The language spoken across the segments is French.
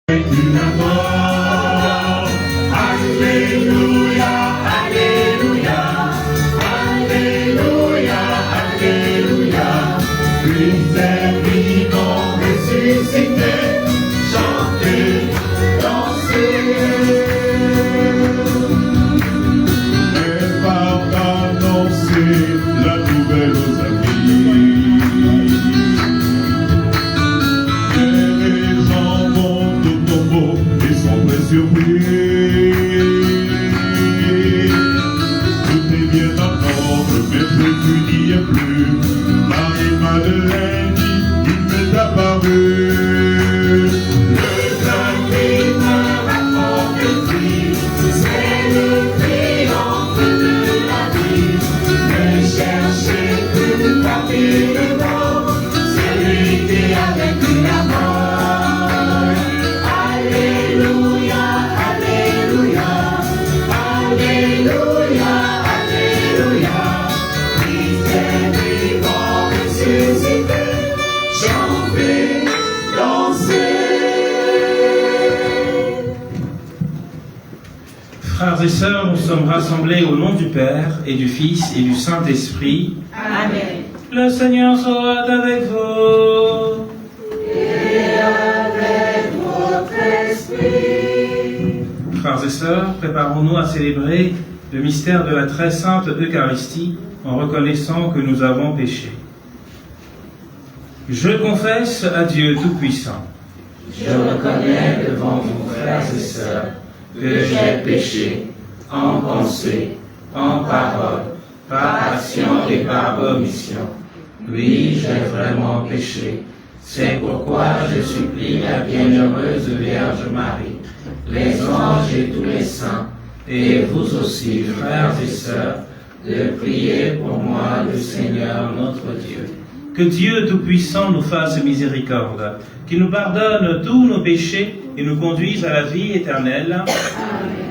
vaincu la mort. Alléluia, Alléluia, Alléluia, Alléluia. Christ est vivant, ressuscité, chantez, dansez. Et par annoncer la nouvelle aux amis. Surpris. Tout est bien en ordre, mais plus n'y est plus. Marie-Madeleine dit, il m'est apparu. Le Christ rapporte le Christ, c'est le triomphe de la vie. Ne cherchez que parmi le mort, celui qui a vaincu la mort. Frères et sœurs, nous sommes rassemblés au nom du Père et du Fils et du Saint-Esprit. Amen. Le Seigneur soit avec vous. Et avec votre esprit. Frères et sœurs, préparons-nous à célébrer le mystère de la très sainte Eucharistie en reconnaissant que nous avons péché. Je confesse à Dieu Tout-Puissant. Je reconnais devant vous, frères et sœurs, que j'ai péché en pensée, en parole, par action et par omission. Oui, j'ai vraiment péché. C'est pourquoi je supplie la bienheureuse Vierge Marie, les anges et tous les saints, et vous aussi, frères et sœurs, de prier pour moi le Seigneur notre Dieu. Que Dieu Tout-Puissant nous fasse miséricorde, qu'il nous pardonne tous nos péchés et nous conduise à la vie éternelle. Amen.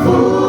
Oh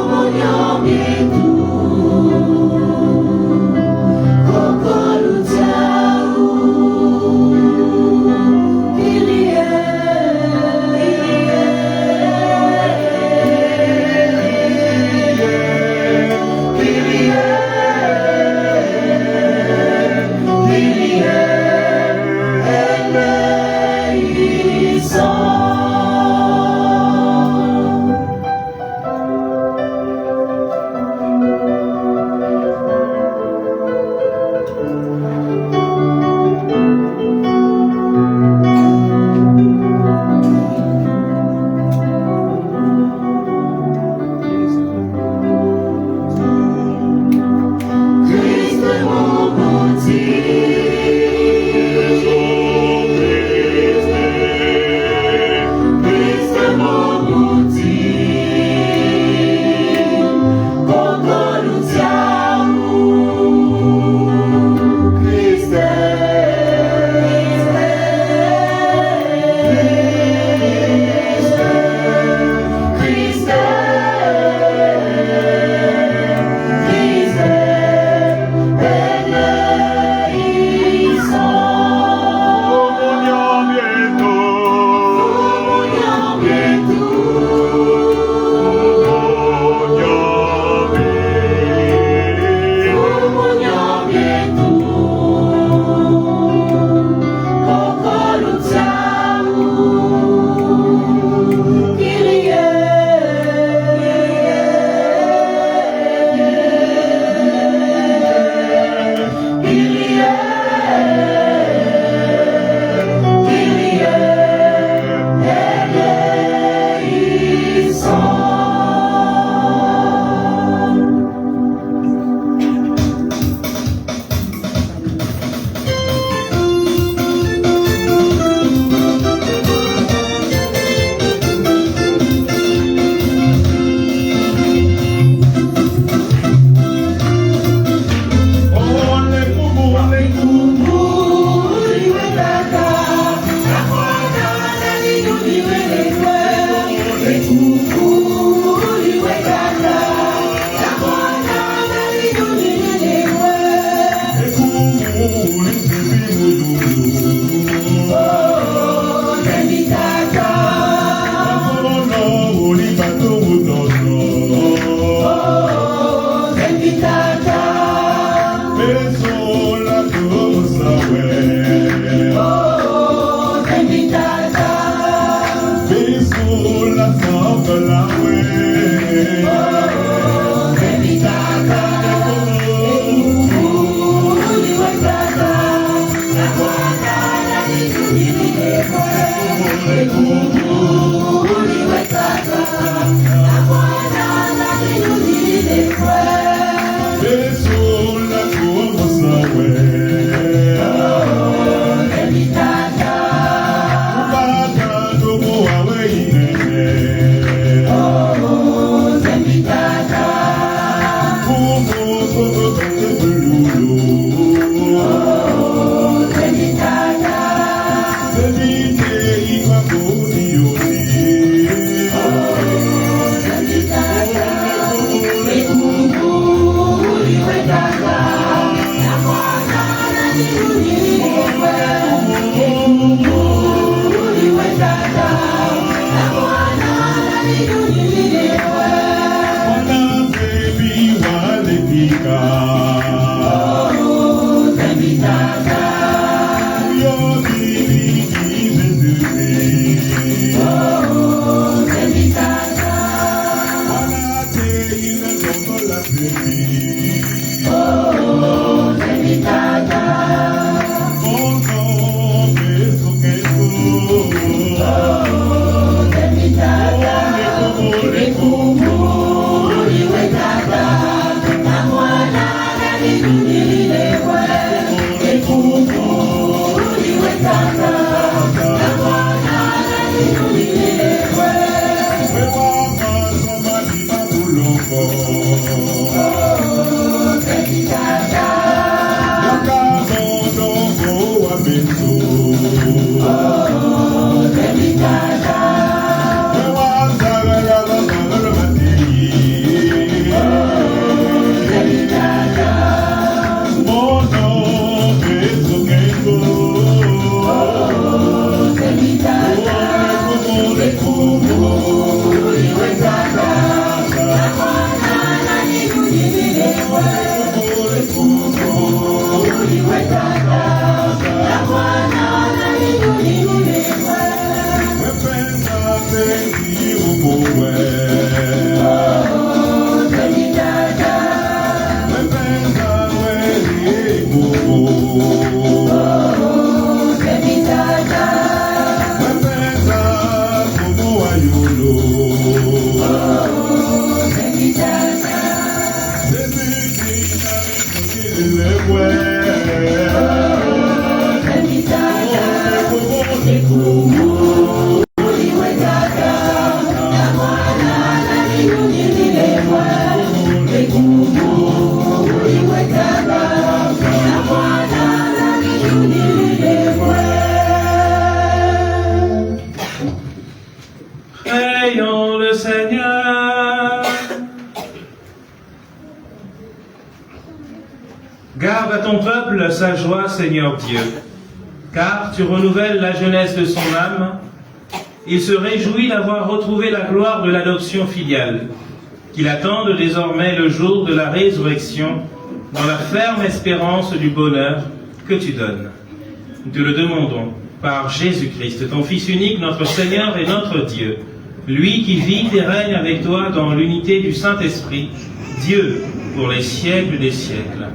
Prions le Seigneur. Garde à ton peuple sa joie, Seigneur Dieu, car tu renouvelles la jeunesse de son âme. Il se réjouit d'avoir retrouvé la gloire de l'adoption filiale, qu'il attende désormais le jour de la résurrection, dans la ferme espérance du bonheur que tu donnes. Nous te le demandons par Jésus-Christ, ton Fils unique, notre Seigneur et notre Dieu, lui qui vit et règne avec toi dans l'unité du Saint-Esprit, Dieu pour les siècles des siècles.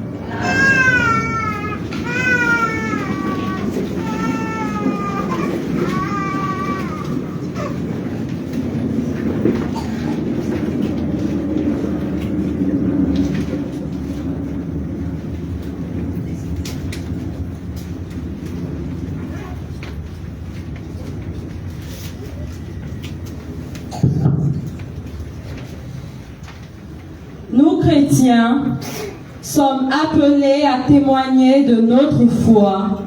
Nous, chrétiens, sommes appelés à témoigner de notre foi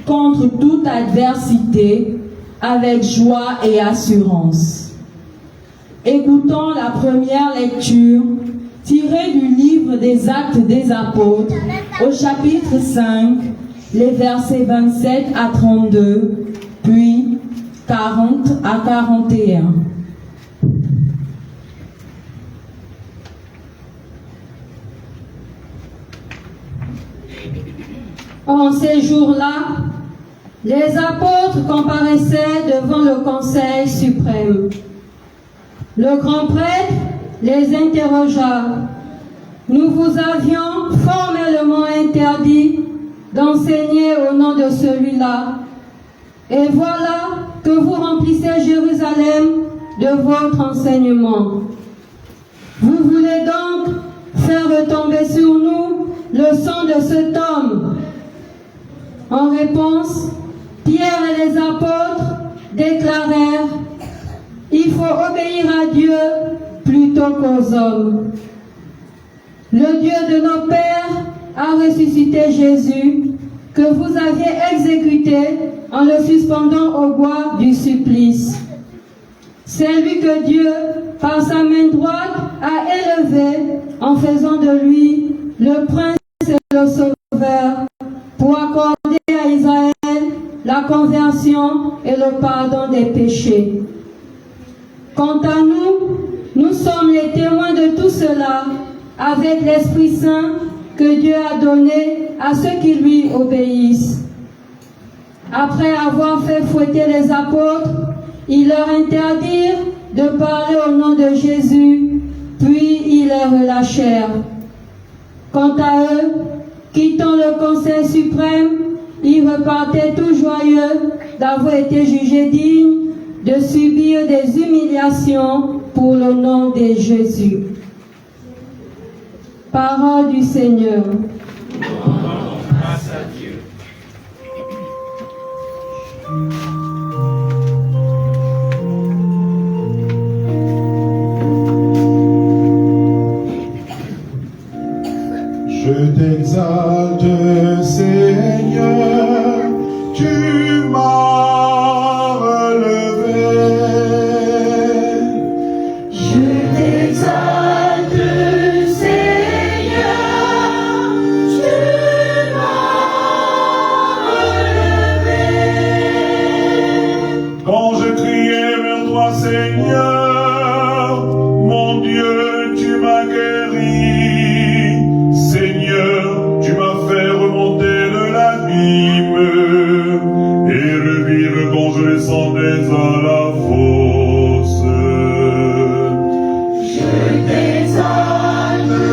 contre toute adversité avec joie et assurance. Écoutons la première lecture tirée du livre des Actes des Apôtres au chapitre 5, les versets 27 à 32, puis 40 à 41. En ces jours-là, les apôtres comparaissaient devant le Conseil suprême. Le grand prêtre les interrogea. Nous vous avions formellement interdit d'enseigner au nom de celui-là. Et voilà que vous remplissez Jérusalem de votre enseignement. Vous voulez donc faire retomber sur nous le sang de cet homme. En réponse, Pierre et les apôtres déclarèrent: il faut obéir à Dieu plutôt qu'aux hommes. Le Dieu de nos pères a ressuscité Jésus, que vous aviez exécuté en le suspendant au bois du supplice. C'est lui que Dieu, par sa main droite, a élevé en faisant de lui le prince et le sauveur, pour accorder à Israël la conversion et le pardon des péchés. Quant à nous, nous sommes les témoins de tout cela, avec l'Esprit Saint que Dieu a donné à ceux qui lui obéissent. Après avoir fait fouetter les apôtres, ils leur interdirent de parler au nom de Jésus, puis ils les relâchèrent. Quant à eux, quittant le Conseil suprême, ils repartaient tout joyeux d'avoir été jugés dignes de subir des humiliations pour le nom de Jésus. Parole du Seigneur. Grâce à Dieu. Je t'exalte, Seigneur, tu m'as relevé. Je t'exalte, Seigneur, tu m'as relevé. Quand je criais vers toi, Seigneur, mon Dieu, tu m'as guéri. Seigneur, tu m'as fait remonter de l'abîme et revivre quand je descendais à la fosse. Je t'exalte,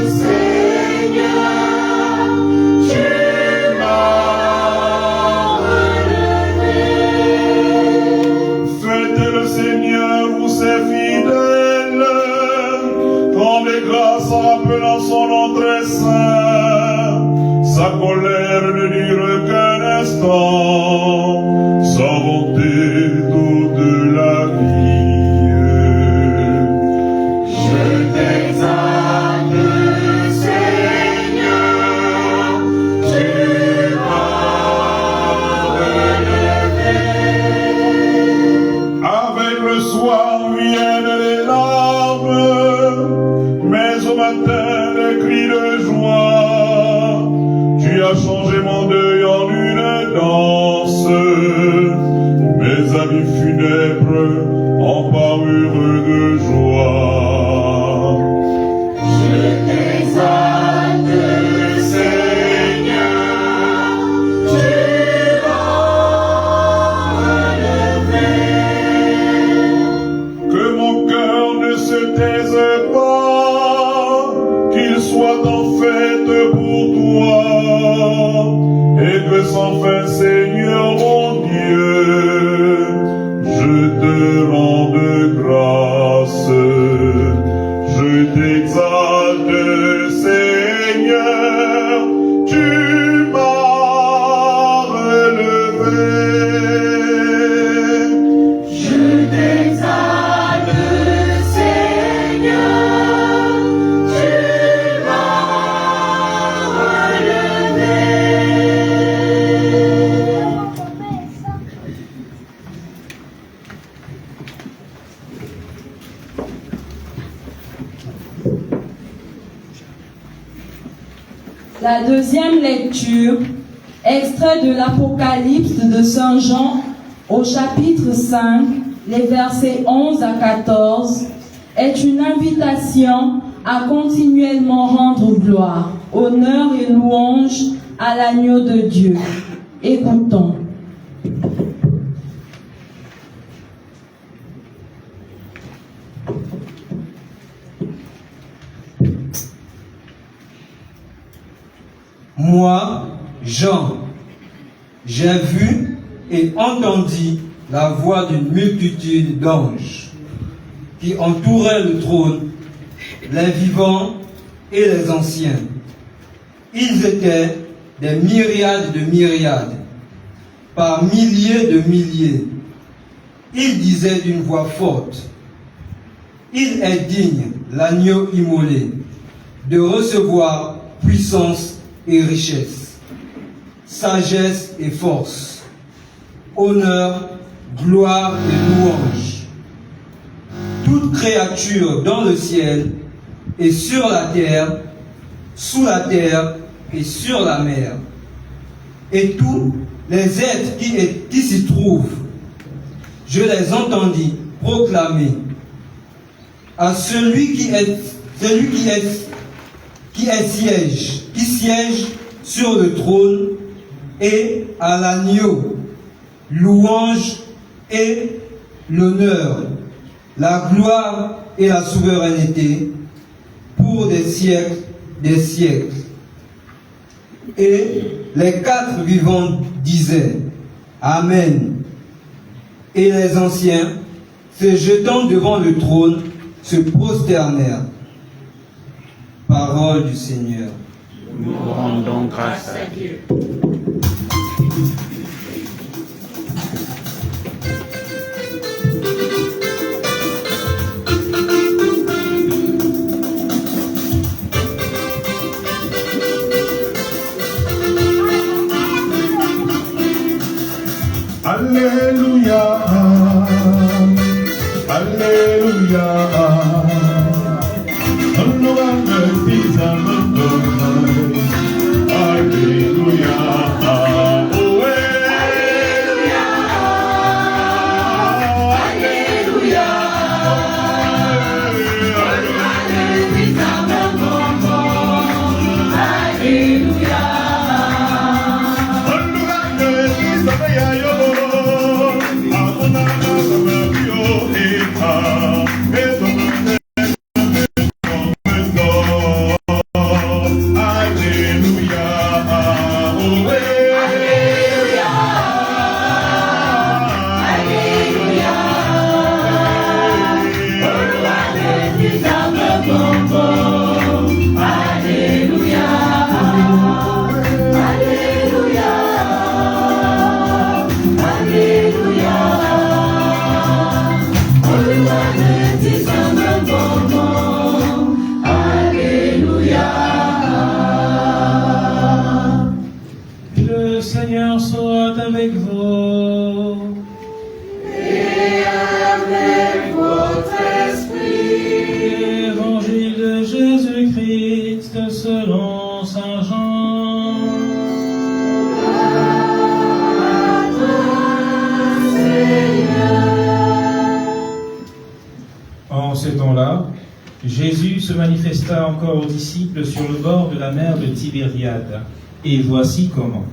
Seigneur, tu m'as relevé. Faites le Seigneur, vous ses fidèles, rendez grâce en rappelant son nom très saint. Sa colère ne dure qu'un instant, sa bonté toute la vie. Je t'exalte, Seigneur, tu m'as relevé. Avec le soir viennent les larmes, mais au matin les cris de joie. Tu as changé mon deuil en une danse, mes amis funèbres en parurent de joie. Je t'exalte, Seigneur, tu m'as relevé. Que mon cœur ne se taise pas, qu'il soit en fête pour toi, et que sans fin, Seigneur mon Dieu, je te rende grâce. Je t'exalte, Seigneur, tu m'as relevé. Je t'exalte, Seigneur, tu m'as relevé. La deuxième lecture, extrait de l'Apocalypse de Saint Jean au chapitre 5, les versets 11 à 14, est une invitation à continuellement rendre gloire, honneur et louange à l'agneau de Dieu. Écoutons. Moi, Jean, j'ai vu et entendu la voix d'une multitude d'anges qui entouraient le trône, les vivants et les anciens. Ils étaient des myriades de myriades, par milliers de milliers. Ils disaient d'une voix forte, « Il est digne, l'agneau immolé, de recevoir puissance et richesse, sagesse et force, honneur, gloire et louange. Toute créature dans le ciel et sur la terre, sous la terre et sur la mer, et tous les êtres qui s'y trouvent, je les entendis proclamer à celui qui siège sur le trône et à l'agneau, louange et l'honneur, la gloire et la souveraineté pour des siècles des siècles. Et les quatre vivants disaient Amen. Et les anciens, se jetant devant le trône, se prosternèrent. Parole du Seigneur. Nous rendons grâce à Dieu. Alléluia, Alléluia. Alléluia, Le Seigneur soit avec vous. Et avec votre esprit. Évangile de Jésus-Christ selon Saint Jean. À toi, Seigneur. En ce temps-là, Jésus se manifesta encore aux disciples sur le bord de la mer de Tibériade. Et voici comment.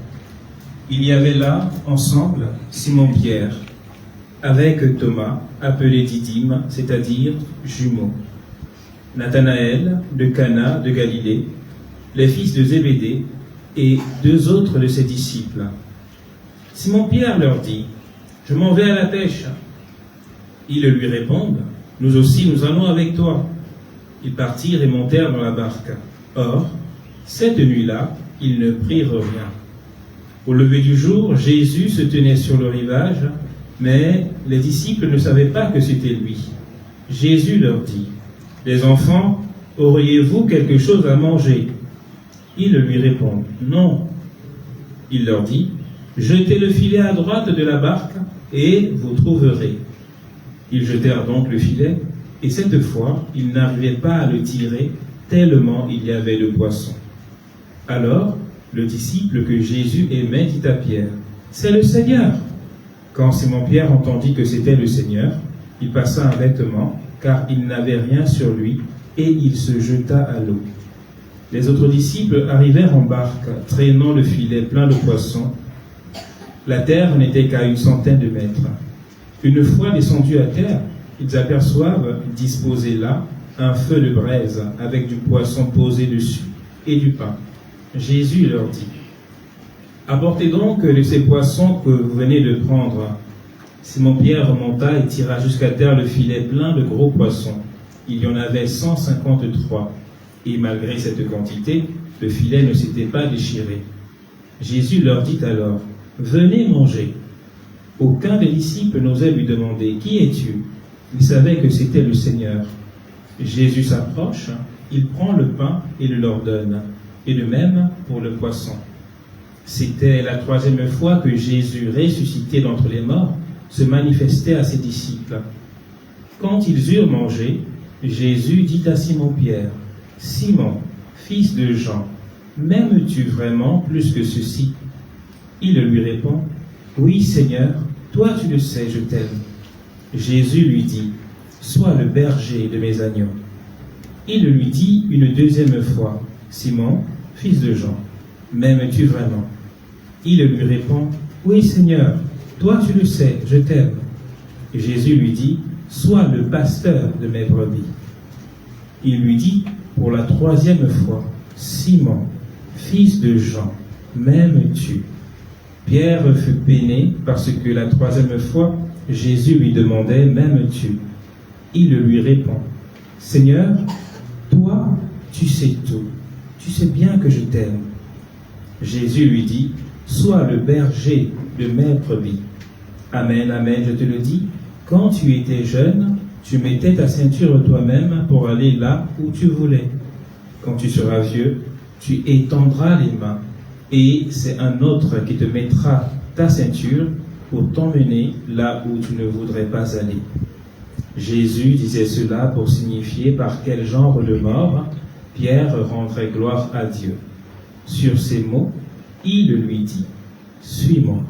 Il y avait là, ensemble, Simon-Pierre, avec Thomas, appelé Didyme, c'est-à-dire jumeau, Nathanaël de Cana de Galilée, les fils de Zébédée, et deux autres de ses disciples. Simon-Pierre leur dit, « Je m'en vais à la pêche. » Ils lui répondent, « Nous aussi, nous allons avec toi. » Ils partirent et montèrent dans la barque. Or, cette nuit-là, ils ne prirent rien. Au lever du jour, Jésus se tenait sur le rivage, mais les disciples ne savaient pas que c'était lui. Jésus leur dit, « Les enfants, auriez-vous quelque chose à manger ?» Ils lui répondent, « Non. » Il leur dit, « Jetez le filet à droite de la barque, et vous trouverez. » Ils jetèrent donc le filet, et cette fois, ils n'arrivaient pas à le tirer, tellement il y avait de poissons. Alors, le disciple que Jésus aimait dit à Pierre, « C'est le Seigneur !» Quand Simon-Pierre entendit que c'était le Seigneur, il passa un vêtement, car il n'avait rien sur lui, et il se jeta à l'eau. Les autres disciples arrivèrent en barque, traînant le filet plein de poissons. La terre n'était qu'à 100 mètres. Une fois descendus à terre, ils aperçoivent, disposé là, un feu de braise avec du poisson posé dessus et du pain. Jésus leur dit, « Apportez donc de ces poissons que vous venez de prendre. » Simon-Pierre remonta et tira jusqu'à terre le filet plein de gros poissons. Il y en avait 153. Et malgré cette quantité, le filet ne s'était pas déchiré. Jésus leur dit alors, « Venez manger. » Aucun des disciples n'osait lui demander, « Qui es-tu » Il savait que c'était le Seigneur. Jésus s'approche, il prend le pain et le leur donne, et de même pour le poisson. C'était la 3e fois que Jésus, ressuscité d'entre les morts, se manifestait à ses disciples. Quand ils eurent mangé, Jésus dit à Simon-Pierre, « Simon, fils de Jean, m'aimes-tu vraiment plus que ceci » Il lui répond, « Oui, Seigneur, toi tu le sais, je t'aime. » Jésus lui dit, « Sois le berger de mes agneaux. » Il lui dit une 2e fois, « Simon, fils de Jean, m'aimes-tu vraiment » Il lui répond, « Oui, Seigneur, toi tu le sais, je t'aime. » Jésus lui dit, « Sois le pasteur de mes brebis. » Il lui dit pour la 3e fois, « Simon, fils de Jean, m'aimes-tu » Pierre fut peiné parce que la 3e fois, Jésus lui demandait, « M'aimes-tu » Il lui répond, « Seigneur, toi, tu sais tout. Tu sais bien que je t'aime. » Jésus lui dit, « Sois le berger de mes brebis. Amen, amen, je te le dis, quand tu étais jeune, tu mettais ta ceinture toi-même pour aller là où tu voulais. Quand tu seras vieux, tu étendras les mains, et c'est un autre qui te mettra ta ceinture pour t'emmener là où tu ne voudrais pas aller. » Jésus disait cela pour signifier par quel genre de mort Pierre rendrait gloire à Dieu. Sur ces mots, il lui dit, « Suis-moi. »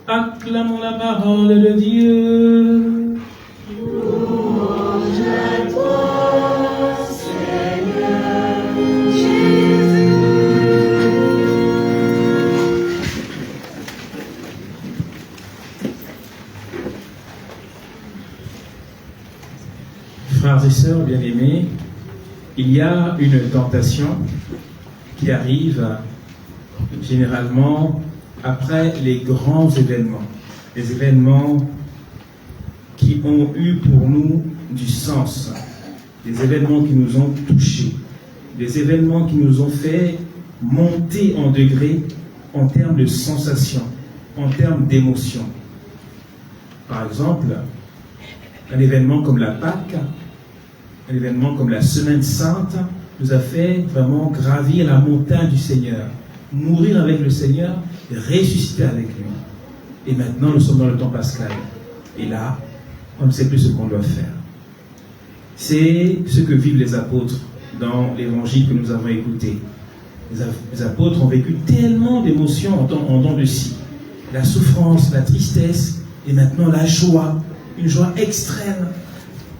Acclamons la parole de Dieu. Louange à toi, Seigneur Jésus. Frères et sœurs bien-aimés, il y a une tentation qui arrive généralement après les grands événements, les événements qui ont eu pour nous du sens, des événements qui nous ont touchés, des événements qui nous ont fait monter en degrés en termes de sensations, en termes d'émotions. Par exemple, un événement comme la Pâque, un événement comme la Semaine Sainte nous a fait vraiment gravir la montagne du Seigneur, mourir avec le Seigneur et ressusciter avec lui. Et maintenant, nous sommes dans le temps pascal. Et là, on ne sait plus ce qu'on doit faire. C'est ce que vivent les apôtres dans l'évangile que nous avons écouté. Les apôtres ont vécu tellement d'émotions en dents de scie. La souffrance, la tristesse, et maintenant la joie, une joie extrême.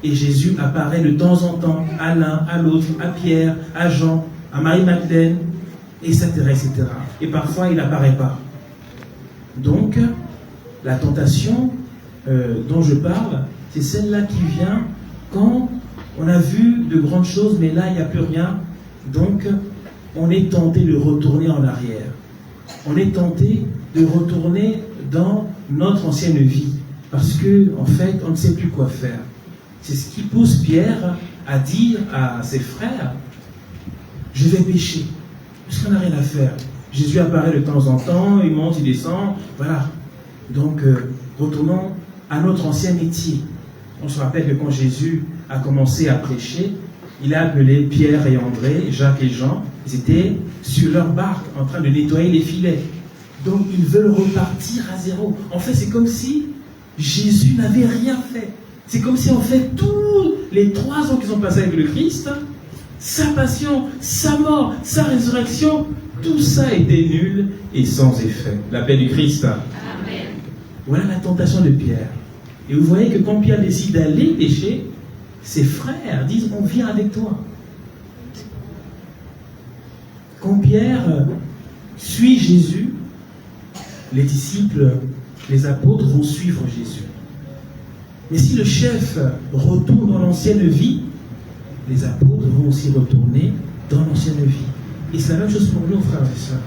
Et Jésus apparaît de temps en temps à l'un, à l'autre, à Pierre, à Jean, à Marie-Madeleine, etc., etc. Et parfois, il n'apparaît pas. Donc, la tentation dont je parle, c'est celle-là qui vient quand on a vu de grandes choses, mais là, il n'y a plus rien. Donc, on est tenté de retourner en arrière. On est tenté de retourner dans notre ancienne vie. Parce que, en fait, on ne sait plus quoi faire. C'est ce qui pousse Pierre à dire à ses frères, « Je vais pécher, parce qu'on n'a rien à faire. » Jésus apparaît de temps en temps, il monte, il descend, voilà. Donc, retournons à notre ancien métier. On se rappelle que quand Jésus a commencé à prêcher, il a appelé Pierre et André, Jacques et Jean. Ils étaient sur leur barque, en train de nettoyer les filets. Donc, ils veulent repartir à zéro. En fait, c'est comme si Jésus n'avait rien fait. C'est comme si, en fait, tous les 3 ans qu'ils ont passé avec le Christ, sa passion, sa mort, sa résurrection, tout ça était nul et sans effet. La paix du Christ. Amen. Voilà la tentation de Pierre. Et vous voyez que quand Pierre décide d'aller pécher, ses frères disent, on vient avec toi. Quand Pierre suit Jésus, les disciples, les apôtres vont suivre Jésus. Mais si le chef retourne dans l'ancienne vie, les apôtres vont aussi retourner dans l'ancienne vie. Et c'est la même chose pour nous, frères et sœurs.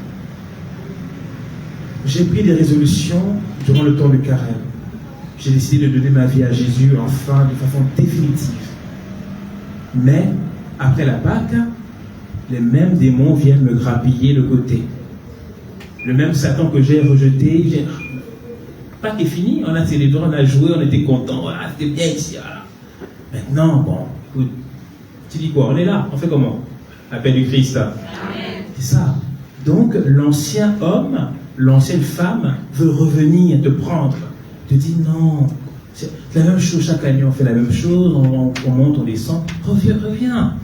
J'ai pris des résolutions durant le temps de carême. J'ai décidé de donner ma vie à Jésus, enfin, de façon définitive. Mais, après la Pâque, les mêmes démons viennent me grappiller le côté. Le même Satan que j'ai rejeté, Pâques est fini, on a célébré, on a joué, on était contents, voilà, c'était bien ici. Voilà. Maintenant, bon, écoute, tu dis quoi? On est là, on fait comment? Appel du Christ. C'est ça. Donc, l'ancien homme, l'ancienne femme veut revenir te prendre. Te dit non, c'est la même chose, chaque année on fait la même chose, on monte, on descend. Reviens,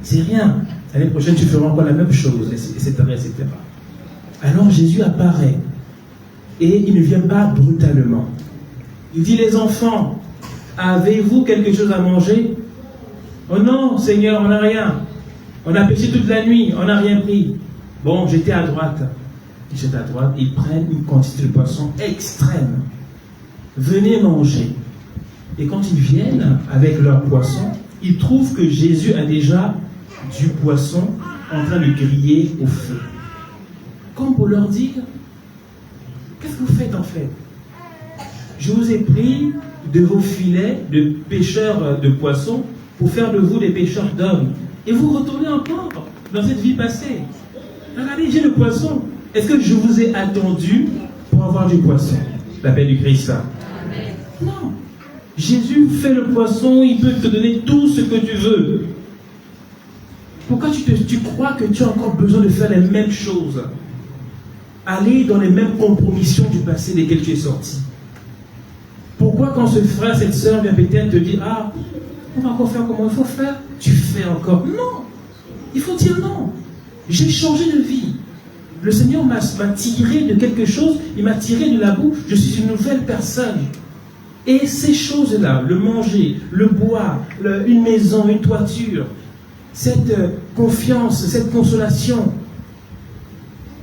c'est rien. L'année prochaine tu feras encore la même chose, etc., etc. Alors Jésus apparaît et il ne vient pas brutalement. Il dit: les enfants, avez-vous quelque chose à manger? Oh non, Seigneur, on n'a rien. On a pêché toute la nuit, on n'a rien pris. Bon, j'étais à droite. J'étais à droite, ils prennent une quantité de poisson extrême. Venez manger. Et quand ils viennent avec leur poisson, ils trouvent que Jésus a déjà du poisson en train de griller au feu. Comme pour leur dire: qu'est-ce que vous faites en fait? Je vous ai pris de vos filets de pêcheurs de poissons pour faire de vous des pêcheurs d'hommes. Et vous retournez encore dans cette vie passée. Regardez, j'ai le poisson. Est-ce que je vous ai attendu pour avoir du poisson? L'appel du Christ. Non. Jésus fait le poisson, il peut te donner tout ce que tu veux. Pourquoi tu crois que tu as encore besoin de faire les mêmes choses? Aller dans les mêmes compromissions du passé desquelles tu es sorti. Pourquoi quand ce frère, cette sœur vient peut-être te dire: ah, on va encore faire comment il faut faire, tu fais encore? Non. Il faut dire non. J'ai changé de vie. Le Seigneur m'a tiré de quelque chose, il m'a tiré de la boue, je suis une nouvelle personne. Et ces choses-là, le manger, le boire, une maison, une toiture, cette confiance, cette consolation,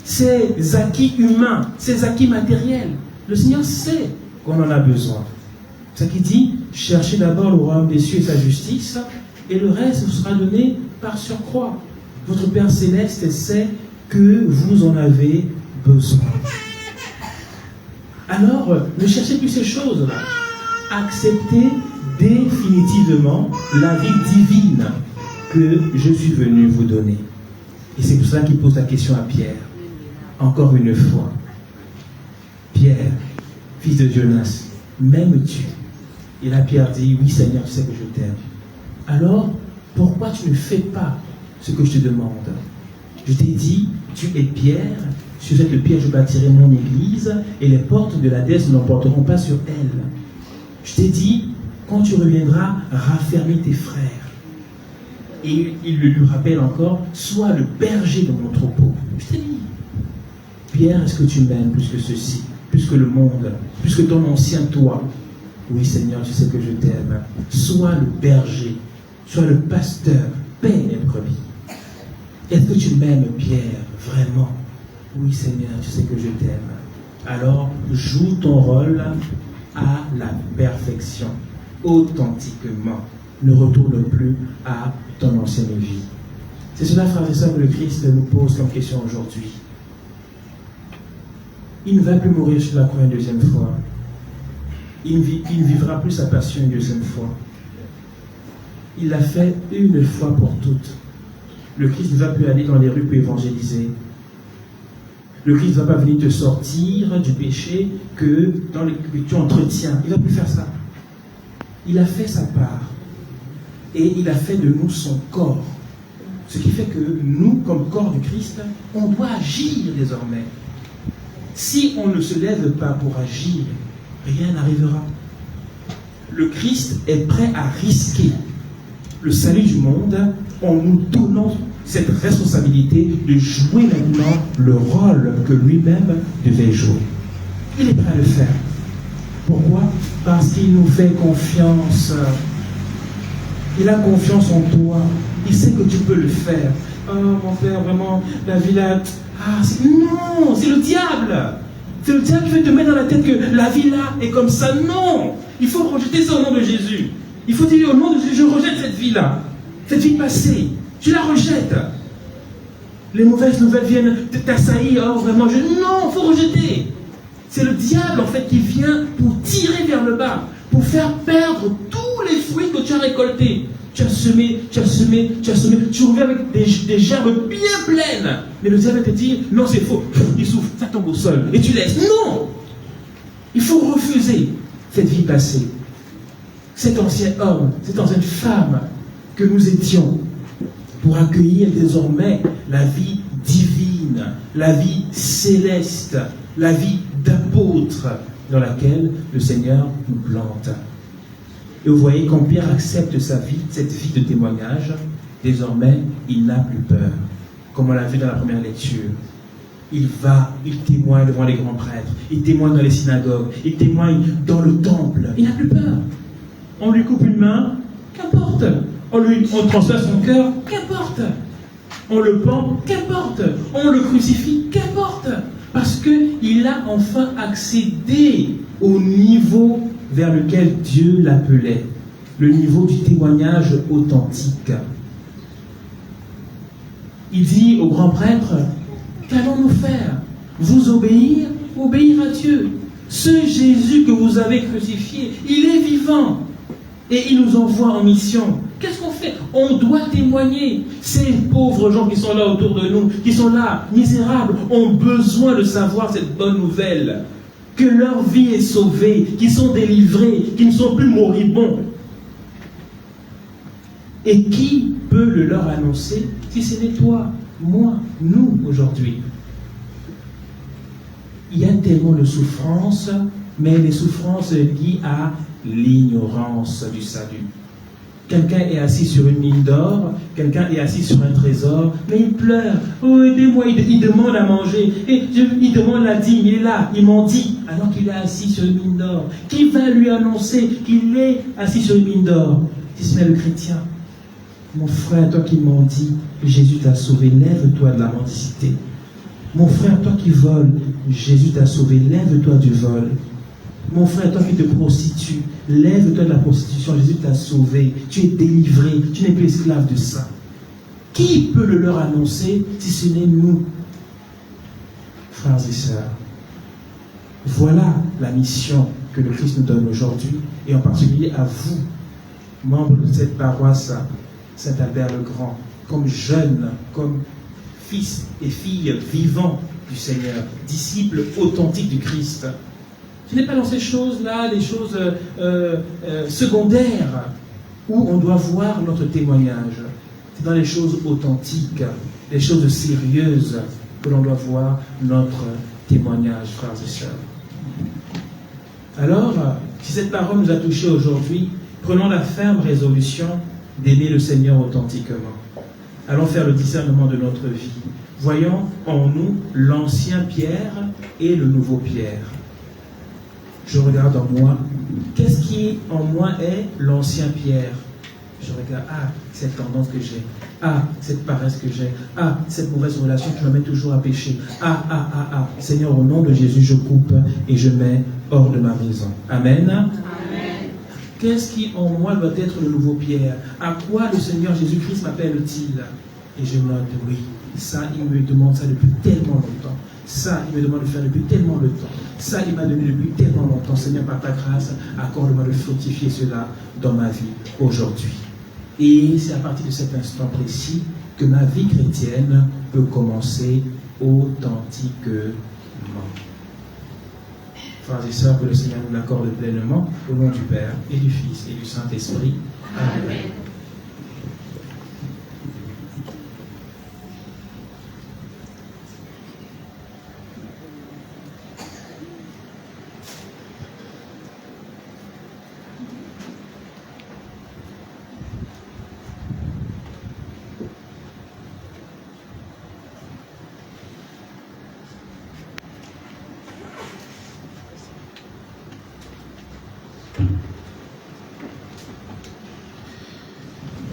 ces acquis humains, ces acquis matériels, le Seigneur sait qu'on en a besoin. C'est ça qu'il dit: cherchez d'abord le royaume des cieux et sa justice, et le reste vous sera donné par surcroît. Votre Père Céleste sait que vous en avez besoin. Alors, ne cherchez plus ces choses-là. Acceptez définitivement la vie divine que je suis venu vous donner. Et c'est pour cela qu'il pose la question à Pierre. Encore une fois. Pierre, fils de Jonas, m'aimes-tu? Et là Pierre dit: oui Seigneur, tu sais que je t'aime. Alors, pourquoi tu ne fais pas ce que je te demande? Je t'ai dit: tu es Pierre, sur cette pierre je bâtirai mon église, et les portes de l'Hadès ne l'emporteront pas sur elle. Je t'ai dit: quand tu reviendras, raffermis tes frères. Et il lui rappelle encore: sois le berger de mon troupeau. Je t'ai dit: Pierre, est-ce que tu m'aimes plus que ceci, plus que le monde, plus que ton ancien toi? Oui Seigneur, tu sais que je t'aime. Sois le berger, sois le pasteur, paie les brebis. Est-ce que tu m'aimes, Pierre, vraiment? Oui Seigneur, tu sais que je t'aime. Alors, joue ton rôle à la perfection, authentiquement. Ne retourne plus à ton ancienne vie. C'est cela, frères et sœurs, que le Christ nous pose comme question aujourd'hui. Il ne va plus mourir sur la croix une deuxième fois. Il ne vivra plus sa passion une deuxième fois. Il l'a fait une fois pour toutes. Le Christ ne va plus aller dans les rues pour évangéliser. Le Christ ne va pas venir te sortir du péché que tu entretiens. Il ne va plus faire ça. Il a fait sa part. Et il a fait de nous son corps. Ce qui fait que nous, comme corps du Christ, on doit agir désormais. Si on ne se lève pas pour agir, rien n'arrivera. Le Christ est prêt à risquer le salut du monde en nous donnant cette responsabilité de jouer maintenant le rôle que lui-même devait jouer. Il est prêt à le faire. Pourquoi? Parce qu'il nous fait confiance. Il a confiance en toi. Il sait que tu peux le faire. Oh mon Père, vraiment, la vie là... non, c'est le diable. C'est le diable qui veut te mettre dans la tête que la vie là est comme ça. Non, il faut rejeter ça au nom de Jésus. Il faut dire au nom de Jésus, je rejette cette vie là. Cette vie passée. Tu la rejettes. Les mauvaises nouvelles viennent t'assaillir. Oh, vraiment, non, il faut rejeter. C'est le diable, en fait, qui vient pour tirer vers le bas, pour faire perdre tous les fruits que tu as récoltés. Tu as semé, tu as semé, tu as semé. Tu reviens avec des gerbes bien pleines. Mais le diable te dit, non, c'est faux. Il souffle, ça tombe au sol. Et tu laisses. Non! Il faut refuser cette vie passée. Cet ancien homme, cette ancienne femme que nous étions, pour accueillir désormais la vie divine, la vie céleste, la vie d'apôtre dans laquelle le Seigneur nous plante. Et vous voyez, quand Pierre accepte sa vie, cette vie de témoignage, désormais, il n'a plus peur. Comme on l'a vu dans la première lecture. Il témoigne devant les grands prêtres, il témoigne dans les synagogues, il témoigne dans le temple. Il n'a plus peur. On lui coupe une main, qu'importe. On transfère son cœur, qu'importe. On le pend, qu'importe. On le crucifie, qu'importe. Parce qu'il a enfin accédé au niveau vers lequel Dieu l'appelait. Le niveau du témoignage authentique. Il dit au grand prêtre, qu'allons-nous faire? Vous obéir à Dieu. Ce Jésus que vous avez crucifié, il est vivant. Et il nous envoie en mission. Qu'est-ce qu'on fait? On doit témoigner. Ces pauvres gens qui sont là autour de nous, qui sont là, misérables, ont besoin de savoir cette bonne nouvelle. Que leur vie est sauvée, qu'ils sont délivrés, qu'ils ne sont plus moribonds. Et qui peut le leur annoncer si ce n'est toi, moi, nous aujourd'hui? Il y a tellement de souffrances, mais les souffrances liées à l'ignorance du salut. Quelqu'un est assis sur une mine d'or, quelqu'un est assis sur un trésor, mais il pleure. Oh, aidez-moi, il demande à manger. Et il demande la dîme, il est là, il mendie, alors qu'il est assis sur une mine d'or. Qui va lui annoncer qu'il est assis sur une mine d'or? Si ce n'est le chrétien. Mon frère, toi qui mendis, Jésus t'a sauvé, lève-toi de la mendicité. Mon frère, toi qui voles, Jésus t'a sauvé, lève-toi du vol. Mon frère, toi qui te prostitues, lève-toi de la prostitution, Jésus t'a sauvé, tu es délivré, tu n'es plus esclave de ça. Qui peut le leur annoncer si ce n'est nous? Frères et sœurs, voilà la mission que le Christ nous donne aujourd'hui, et en particulier à vous, membres de cette paroisse Saint-Albert-le-Grand, comme jeunes, comme fils et filles vivants du Seigneur, disciples authentiques du Christ. Ce n'est pas dans ces choses-là, les choses secondaires, où on doit voir notre témoignage. C'est dans les choses authentiques, les choses sérieuses, que l'on doit voir notre témoignage, frères et sœurs. Alors, si cette parole nous a touchés aujourd'hui, prenons la ferme résolution d'aimer le Seigneur authentiquement. Allons faire le discernement de notre vie. Voyons en nous l'ancien Pierre et le nouveau Pierre. Je regarde en moi. Qu'est-ce qui en moi est l'ancien Pierre? Je regarde, cette tendance que j'ai. Cette paresse que j'ai. Cette mauvaise relation qui m'amène toujours à pécher. Seigneur, au nom de Jésus, je coupe et je mets hors de ma maison. Amen. Amen. Qu'est-ce qui en moi doit être le nouveau Pierre? À quoi le Seigneur Jésus-Christ m'appelle-t-il? Et je note, oui, ça, il me demande ça depuis tellement longtemps. Ça, il me demande de faire depuis tellement de temps. Ça, il m'a donné depuis tellement longtemps. Seigneur, par ta grâce, accorde-moi de fructifier cela dans ma vie aujourd'hui. Et c'est à partir de cet instant précis que ma vie chrétienne peut commencer authentiquement. Frères et sœurs, que le Seigneur nous l'accorde pleinement, au nom du Père et du Fils et du Saint-Esprit. Amen.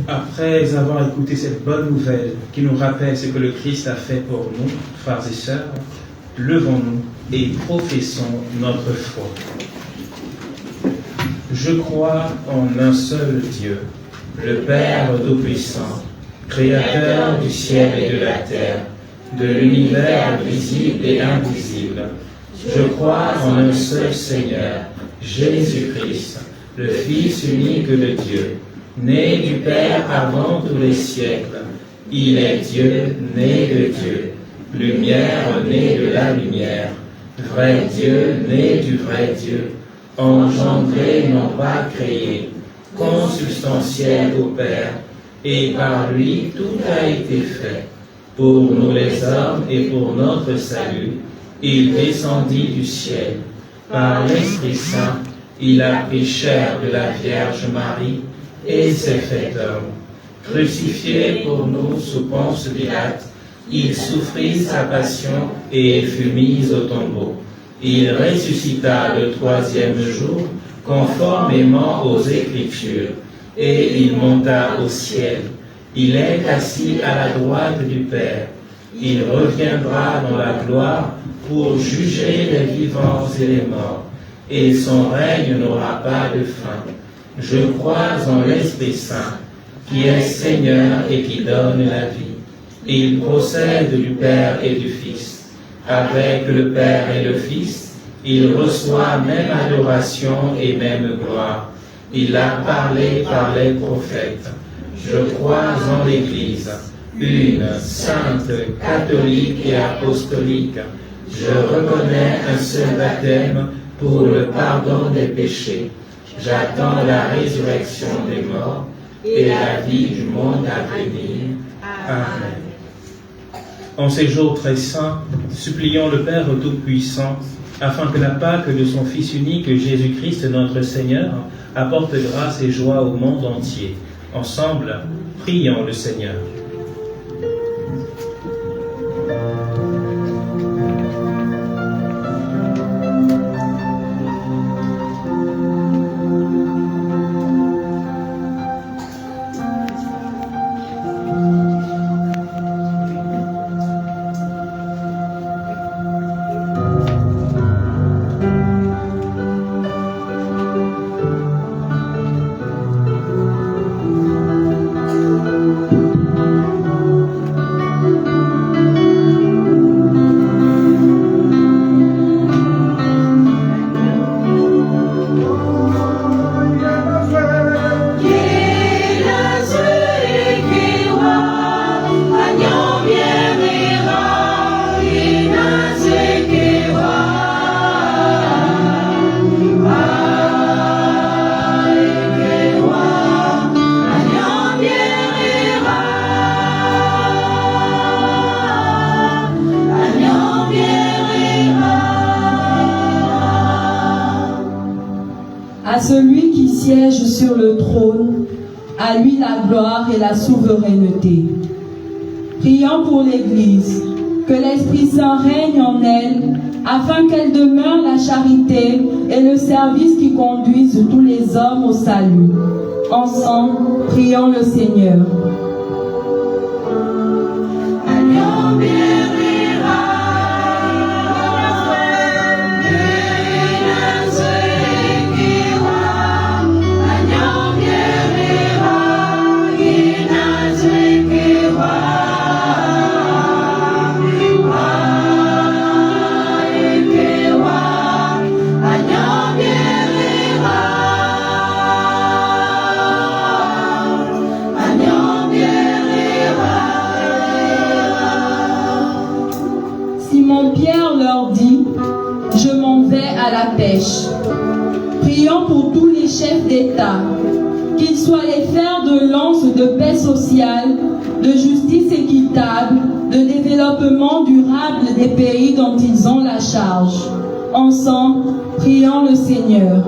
Après avoir écouté cette bonne nouvelle qui nous rappelle ce que le Christ a fait pour nous, frères et sœurs, levons-nous et professons notre foi. Je crois en un seul Dieu, le Père Tout-Puissant, Créateur du ciel et de la terre, de l'univers visible et invisible, je crois en un seul Seigneur, Jésus-Christ, le Fils unique de Dieu, né du Père avant tous les siècles. Il est Dieu, né de Dieu, lumière née de la lumière, vrai Dieu, né du vrai Dieu, engendré, non pas créé, consubstantiel au Père, et par lui tout a été fait. Pour nous les hommes et pour notre salut, il descendit du ciel. Par l'Esprit Saint, il a pris chair de la Vierge Marie et s'est fait homme. Crucifié pour nous sous Ponce Pilate, il souffrit sa passion et fut mis au tombeau. Il ressuscita le troisième jour, conformément aux Écritures, et il monta au ciel. Il est assis à la droite du Père. Il reviendra dans la gloire pour juger les vivants et les morts, et son règne n'aura pas de fin. Je crois en l'Esprit Saint, qui est Seigneur et qui donne la vie. Il procède du Père et du Fils. Avec le Père et le Fils, il reçoit même adoration et même gloire. Il a parlé par les prophètes. Je crois en l'Église, une, sainte, catholique et apostolique. Je reconnais un seul baptême pour le pardon des péchés. J'attends la résurrection des morts et la vie du monde à venir. Amen. En ces jours très saints, supplions le Père Tout-Puissant, afin que la Pâque de son Fils unique, Jésus-Christ notre Seigneur, apporte grâce et joie au monde entier. Ensemble, prions le Seigneur. À celui qui siège sur le trône, à lui la gloire et la souveraineté. Prions pour l'Église, que l'Esprit Saint règne en elle, afin qu'elle demeure la charité et le service qui conduisent tous les hommes au salut. Ensemble, prions le Seigneur. Pierre leur dit, je m'en vais à la pêche. Prions pour tous les chefs d'État, qu'ils soient les fers de lance de paix sociale, de justice équitable, de développement durable des pays dont ils ont la charge. Ensemble, prions le Seigneur.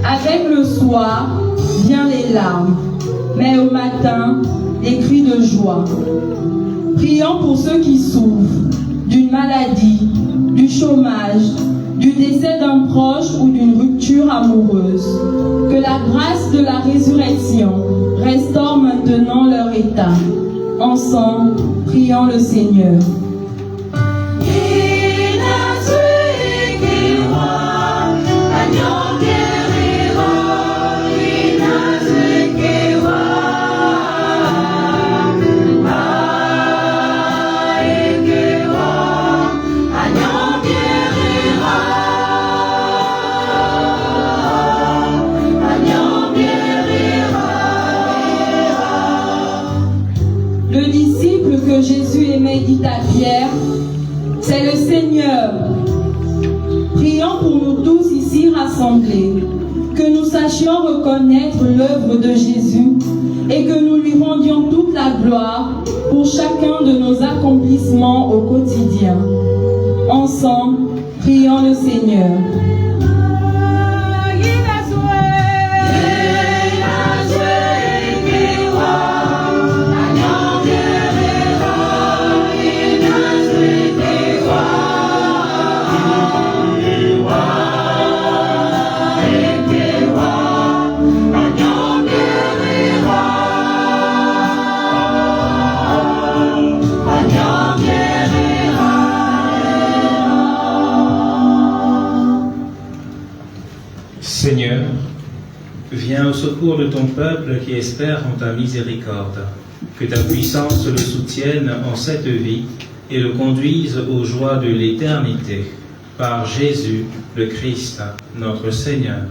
Avec le soir, viennent les larmes. mais au matin, des cris de joie. Prions pour ceux qui souffrent d'une maladie, du chômage, du décès d'un proche ou d'une rupture amoureuse. Que la grâce de la résurrection restaure maintenant leur état. Ensemble, prions le Seigneur. Le disciple que Jésus aimait dit à Pierre, c'est le Seigneur. Prions pour nous tous ici rassemblés, que nous sachions reconnaître l'œuvre de Jésus et que nous lui rendions toute la gloire pour chacun de nos accomplissements au quotidien. Ensemble, prions le Seigneur. Seigneur, viens au secours de ton peuple qui espère en ta miséricorde. Que ta puissance le soutienne en cette vie et le conduise aux joies de l'éternité. Par Jésus, le Christ, notre Seigneur.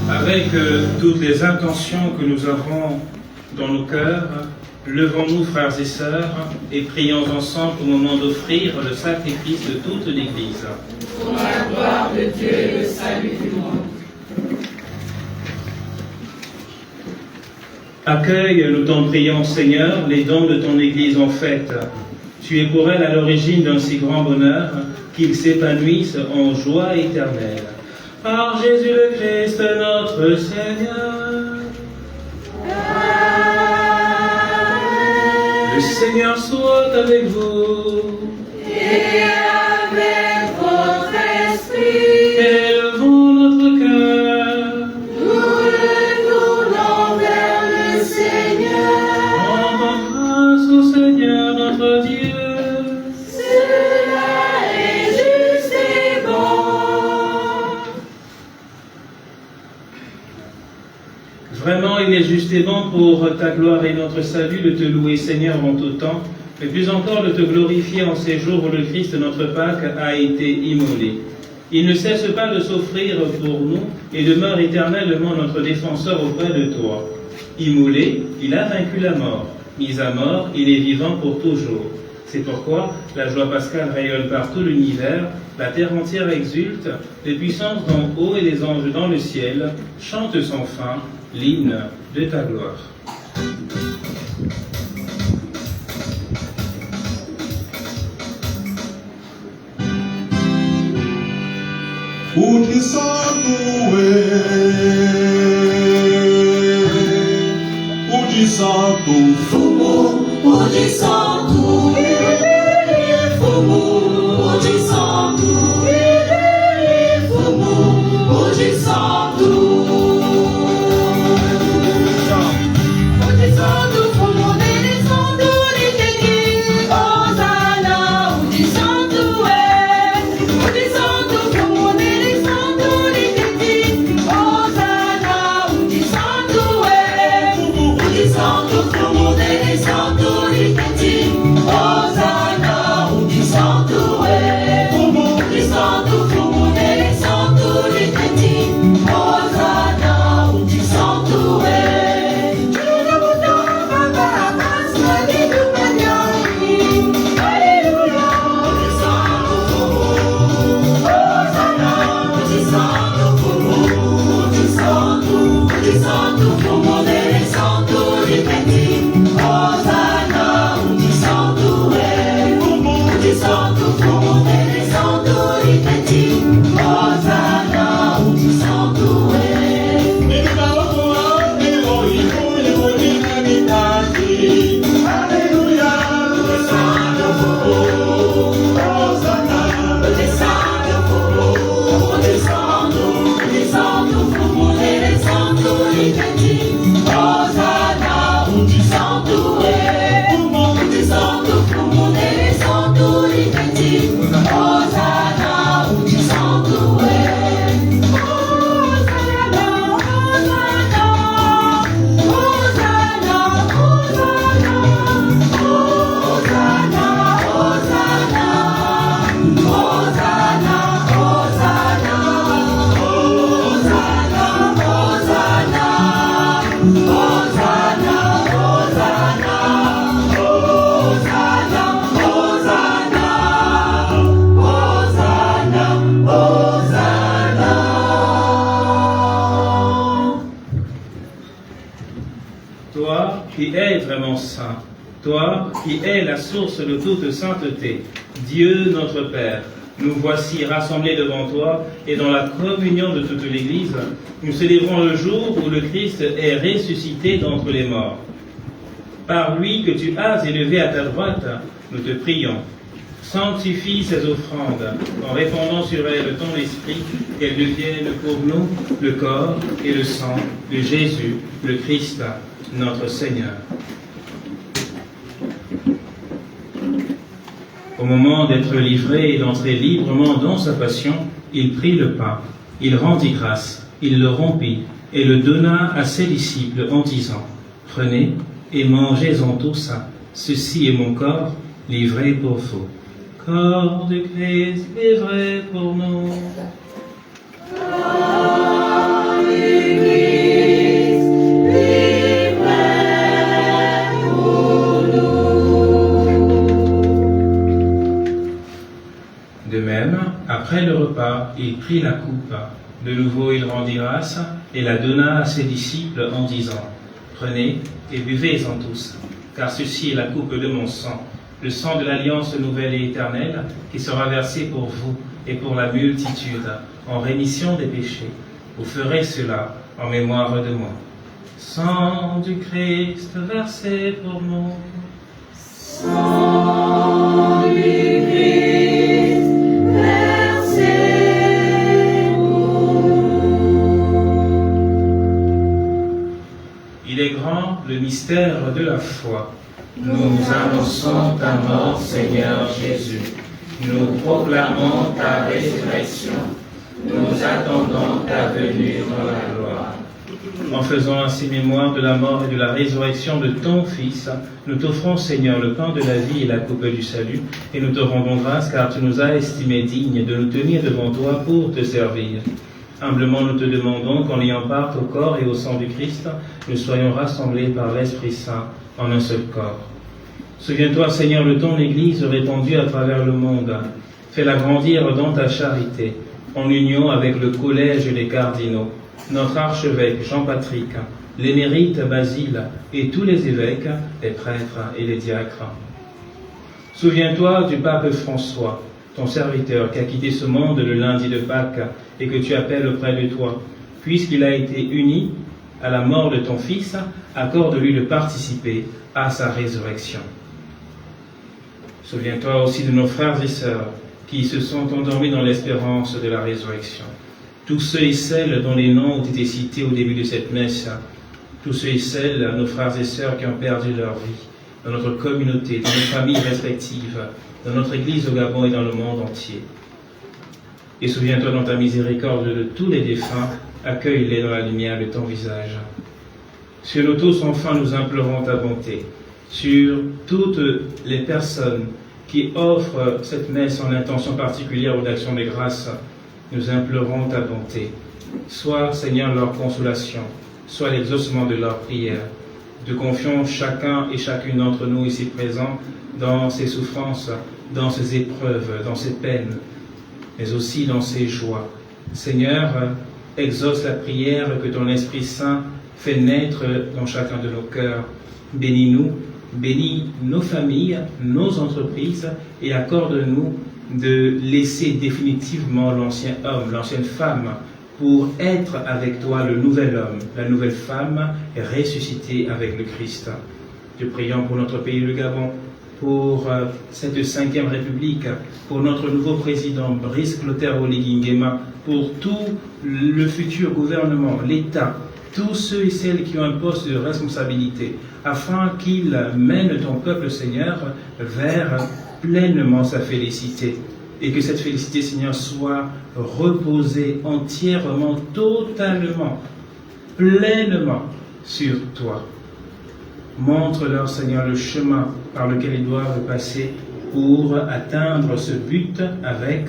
Avec toutes les intentions que nous avons dans nos cœurs, levons-nous, frères et sœurs, et prions ensemble au moment d'offrir le sacrifice de toute l'Église. Pour la gloire de Dieu et le salut du monde. Accueille, nous t'en prions, Seigneur, les dons de ton Église en fête. Tu es pour elle à l'origine d'un si grand bonheur qu'ils s'épanouissent en joie éternelle. Par Jésus le Christ, notre Seigneur. Le Seigneur soit avec vous. Et avec votre esprit, Élevons notre cœur. nous le tournons vers le Seigneur. Rendons grâce au Seigneur notre Dieu. Cela est juste et bon. Vraiment, il est juste et bon pour ta gloire et notre salut de te louer, Seigneur, en tout temps, mais plus encore de te glorifier en ces jours où le Christ, notre Pâque, a été immolé. Il ne cesse pas de s'offrir pour nous et demeure éternellement notre défenseur auprès de toi. Immolé, il a vaincu la mort. Mis à mort, il est vivant pour toujours. C'est pourquoi la joie pascale rayonne par tout l'univers, la terre entière exulte, les puissances d'en haut et les anges dans le ciel chantent sans fin l'hymne de ta gloire. Uti santo Uti santo Fumo, Uti santo, Fumo, Uti santo, Fumo, Uti santo. Uti santo, Fumo dele santo, Liteti, Hosanna, Uti santo, Uti santo, Fumo dele santo, Liteti, Hosanna, Uti santo, Uti santo, Fumo dele santo, Liteti, Hosanna, Uti santo, Uti santo, Fumo dele santo, Liteti, Hosanna, Uti santo, Toi qui es vraiment saint, toi qui es la source de toute sainteté, Dieu notre Père, nous voici rassemblés devant toi et dans la communion de toute l'Église, nous célébrons le jour où le Christ est ressuscité d'entre les morts. Par lui que tu as élevé à ta droite, nous te prions. Sanctifie ces offrandes en répandant sur elles ton esprit, qu'elles deviennent pour nous le corps et le sang de Jésus, le Christ, notre Seigneur. Au moment d'être livré et d'entrer librement dans sa passion, il prit le pain, il rendit grâce, il le rompit et le donna à ses disciples en disant « Prenez et mangez-en tous, ceci est mon corps livré pour vous. » Corps de Christ livré pour nous. Corps du Christ livré pour nous. De même, après le repas, il prit la coupe. De nouveau, il rendit grâce et la donna à ses disciples en disant « Prenez et buvez-en tous, car ceci est la coupe de mon sang, le sang de l'alliance nouvelle et éternelle, qui sera versé pour vous et pour la multitude, en rémission des péchés. Vous ferez cela en mémoire de moi. Sang du Christ versé pour nous. Sang du Christ versé pour nous. Il est grand le mystère de la foi. Nous annonçons ta mort, Seigneur Jésus. Nous proclamons ta résurrection. Nous attendons ta venue dans la gloire. En faisant ainsi mémoire de la mort et de la résurrection de ton Fils, nous t'offrons, Seigneur, le pain de la vie et la coupe du salut, et nous te rendons grâce car tu nous as estimés dignes de nous tenir devant toi pour te servir. Humblement, nous te demandons qu'en ayant part au corps et au sang du Christ, nous soyons rassemblés par l'Esprit Saint en un seul corps. Souviens-toi, Seigneur, de ton Église répandue à travers le monde. Fais-la grandir dans ta charité, en union avec le collège des cardinaux, notre archevêque Jean-Patrick, l'émérite Basile et tous les évêques, les prêtres et les diacres. Souviens-toi du pape François, ton serviteur, qui a quitté ce monde le lundi de Pâques et que tu appelles auprès de toi. Puisqu'il a été uni à la mort de ton Fils, accorde-lui de participer à sa résurrection. Souviens-toi aussi de nos frères et sœurs qui se sont endormis dans l'espérance de la résurrection. Tous ceux et celles dont les noms ont été cités au début de cette messe, tous ceux et celles, nos frères et sœurs qui ont perdu leur vie, dans notre communauté, dans nos familles respectives, dans notre Église au Gabon et dans le monde entier. Et souviens-toi dans ta miséricorde de tous les défunts, accueille-les dans la lumière de ton visage. Sur nous tous, enfin, nous implorons ta bonté. Sur toutes les personnes qui offrent cette messe en intention particulière ou d'action des grâces, nous implorons ta bonté. Sois, Seigneur, leur consolation, sois l'exaucement de leurs prières. Te confions chacun et chacune d'entre nous ici présents dans ses souffrances, dans ses épreuves, dans ses peines, mais aussi dans ses joies. Seigneur, exauce la prière que ton Esprit Saint fait naître dans chacun de nos cœurs. Bénis-nous, bénis nos familles, nos entreprises et accorde-nous de laisser définitivement l'ancien homme, l'ancienne femme, pour être avec toi le nouvel homme, la nouvelle femme ressuscitée avec le Christ. Te prions pour notre pays, le Gabon, pour cette 5e République, pour notre nouveau président, Brice Clotaire Oligui Nguema, pour tout le futur gouvernement, l'État, tous ceux et celles qui ont un poste de responsabilité, afin qu'il mène ton peuple, Seigneur, vers pleinement sa félicité. Et que cette félicité, Seigneur, soit reposée entièrement, totalement, pleinement sur toi. Montre-leur, Seigneur, le chemin par lequel ils doivent passer pour atteindre ce but avec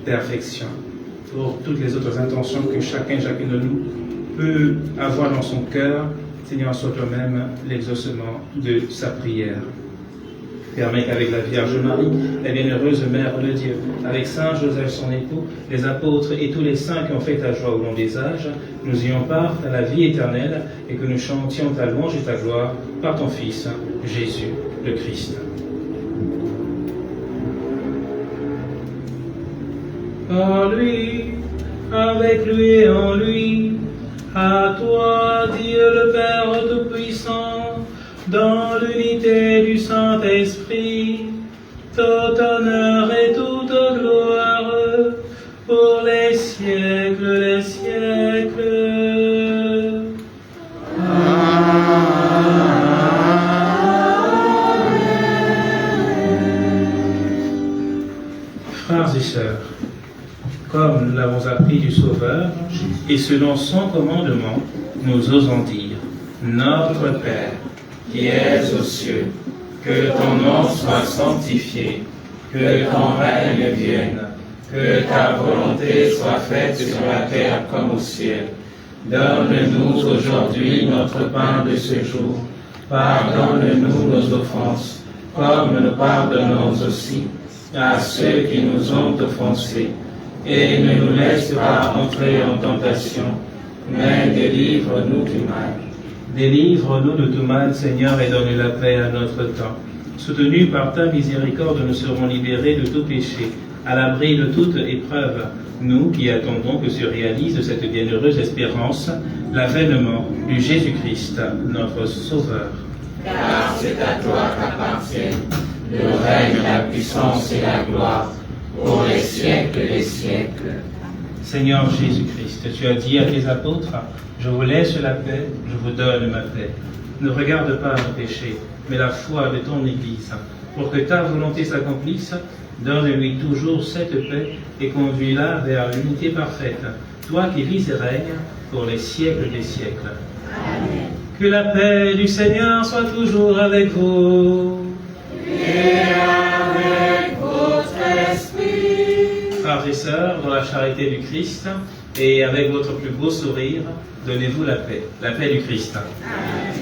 perfection. Pour toutes les autres intentions que chacun et chacune de nous peut avoir dans son cœur, Seigneur, sois toi-même l'exaucement de sa prière. Permets qu'avec la Vierge Marie, la bienheureuse Mère de Dieu, avec Saint Joseph son époux, les apôtres et tous les saints qui ont fait ta joie au long des âges, nous ayons part à la vie éternelle et que nous chantions ta louange et ta gloire par ton Fils, Jésus le Christ. en lui, avec lui et en lui. À toi, Dieu le Père Tout-Puissant, dans l'unité du Saint-Esprit, tout honneur et toute gloire pour les siècles des siècles. Frères et sœurs, comme nous l'avons appris du Sauveur, et selon son commandement, nous osons dire, Notre Père, qui es aux cieux, que ton nom soit sanctifié, que ton règne vienne, que ta volonté soit faite sur la terre comme au ciel. Donne-nous aujourd'hui notre pain de ce jour. Pardonne-nous nos offenses, comme nous pardonnons aussi à ceux qui nous ont offensés. Et ne nous laisse pas entrer en tentation, mais délivre-nous du mal. Délivre-nous de tout mal, Seigneur, et donne la paix à notre temps. Soutenus par ta miséricorde, nous serons libérés de tout péché, à l'abri de toute épreuve, nous qui attendons que se réalise cette bienheureuse espérance, l'avènement du Jésus-Christ, notre Sauveur. Car c'est à toi qu'appartiennent le règne, la puissance et la gloire, pour les siècles des siècles. Seigneur Jésus-Christ, tu as dit à tes apôtres, je vous laisse la paix, je vous donne ma paix. Ne regarde pas nos péchés, mais la foi de ton Église. Pour que ta volonté s'accomplisse, donne-lui toujours cette paix et conduis-la vers l'unité parfaite, toi qui vis et règnes pour les siècles des siècles. Amen. Que la paix du Seigneur soit toujours avec vous. Et avec votre esprit. Frères et sœurs, dans la charité du Christ, et avec votre plus beau sourire, donnez-vous la paix du Christ. Amen.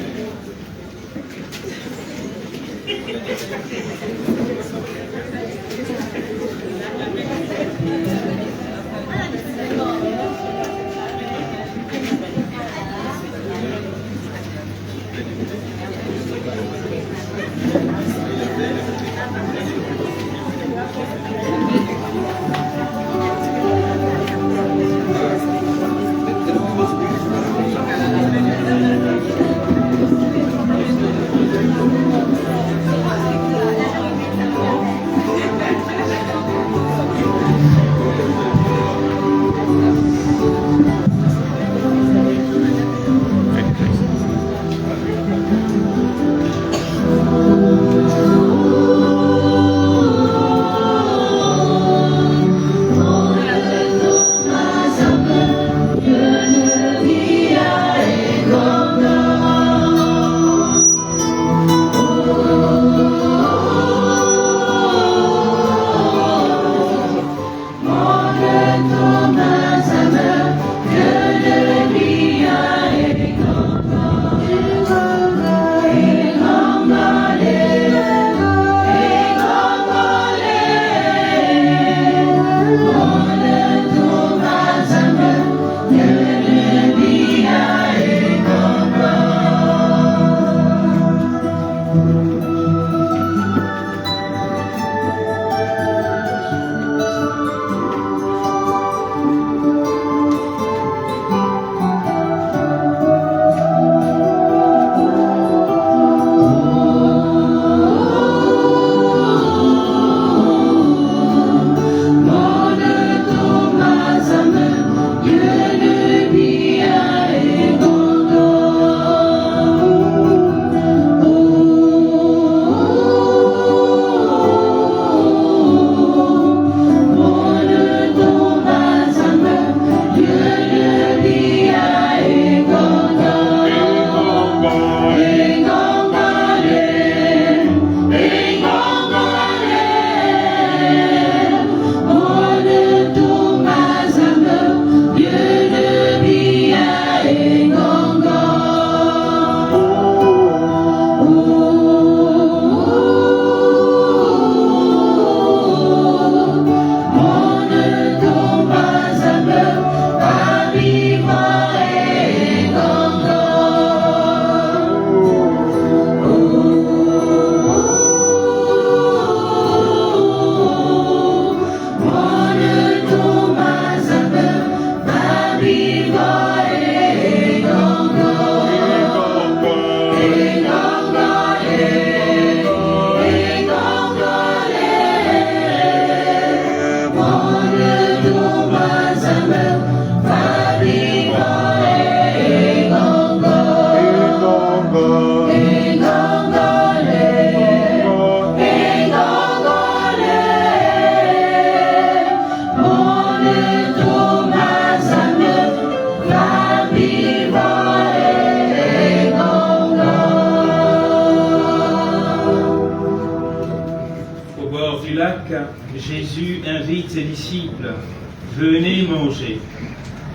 Jésus invite ses disciples, « Venez manger ».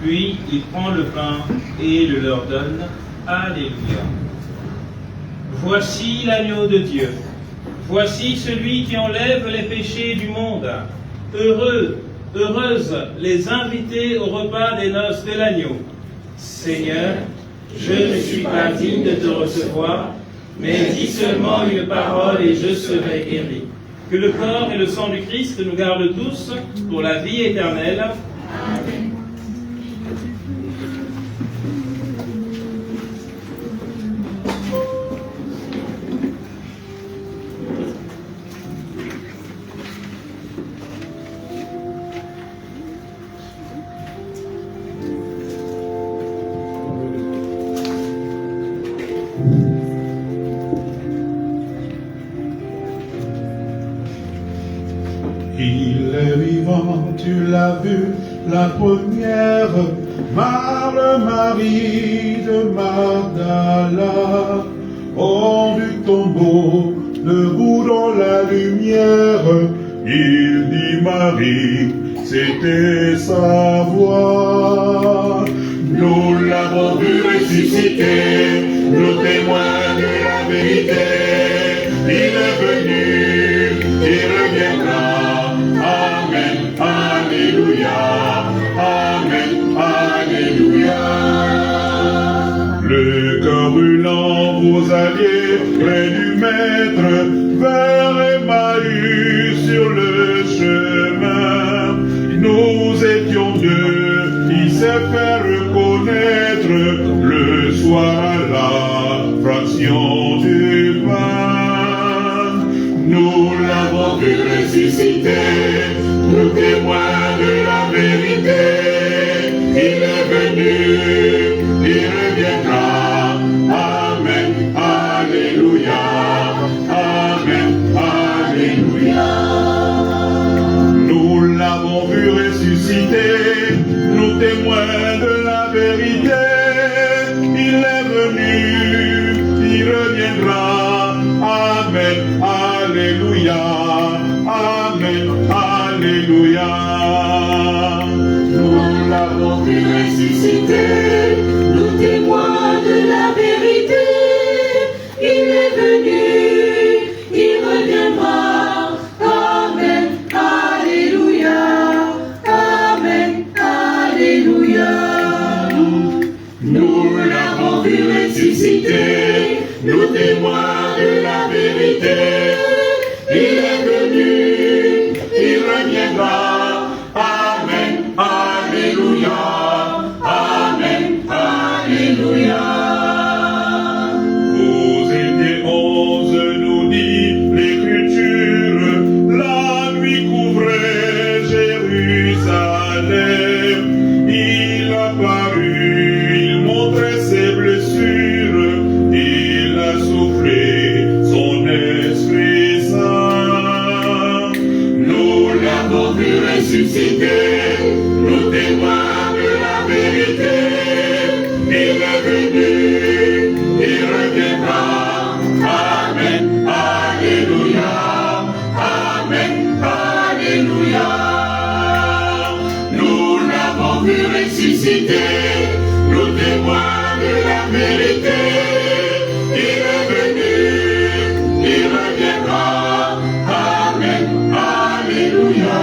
Puis il prend le pain et le leur donne. Alléluia. Voici l'agneau de Dieu. Voici celui qui enlève les péchés du monde. Heureux, heureuses les invités au repas des noces de l'agneau. Seigneur, je ne suis pas digne de te recevoir, mais dis seulement une parole et je serai guéri. Que le corps et le sang du Christ nous gardent tous pour la vie éternelle. Amen. Il est vivant, tu l'as vu, la première, Marie de Magdala, hors du tombeau, debout dans la lumière, il dit Marie, c'était sa voix. Nous l'avons vu ressusciter, nous témoins de la vérité, il est venu, il reviendra. Amen, Alléluia, Amen, Alléluia. Le cœur brûlant, vous alliez près du Maître, vers Emmaüs sur le chemin. Nous étions deux, il s'est fait reconnaître le soir à la fraction du pain. Nous l'avons vu ressusciter, nous témoins de la vérité. Il est venu, il reviendra. Amen, Alléluia, Amen, Alléluia. Nous l'avons vu ressusciter, nous témoins de la vérité. Il est venu, il reviendra. Amen, Alléluia, Amen, Alléluia. Nous l'avons vu ressusciter, nous témoins de la vérité. Il est venu, il reviendra. Amen, Alléluia, Amen, Alléluia. Nous l'avons vu ressusciter, nous témoins de la vérité. Il est venu, il reviendra. Amen, Alléluia, Amen, Alléluia. Vous étiez 11, nous dit l'Écriture, la nuit couvrait Jérusalem. Il apparut, il montrait ses blessures, il a soufflé son Esprit Saint. Nous l'avons vu ressusciter, nous témoins de la vérité. Il est venu, il reviendra. Amen, Alléluia, Amen, Alléluia. Nous l'avons vu ressusciter, nous témoins de la vérité. Il est venu, il reviendra. Amen, Alléluia,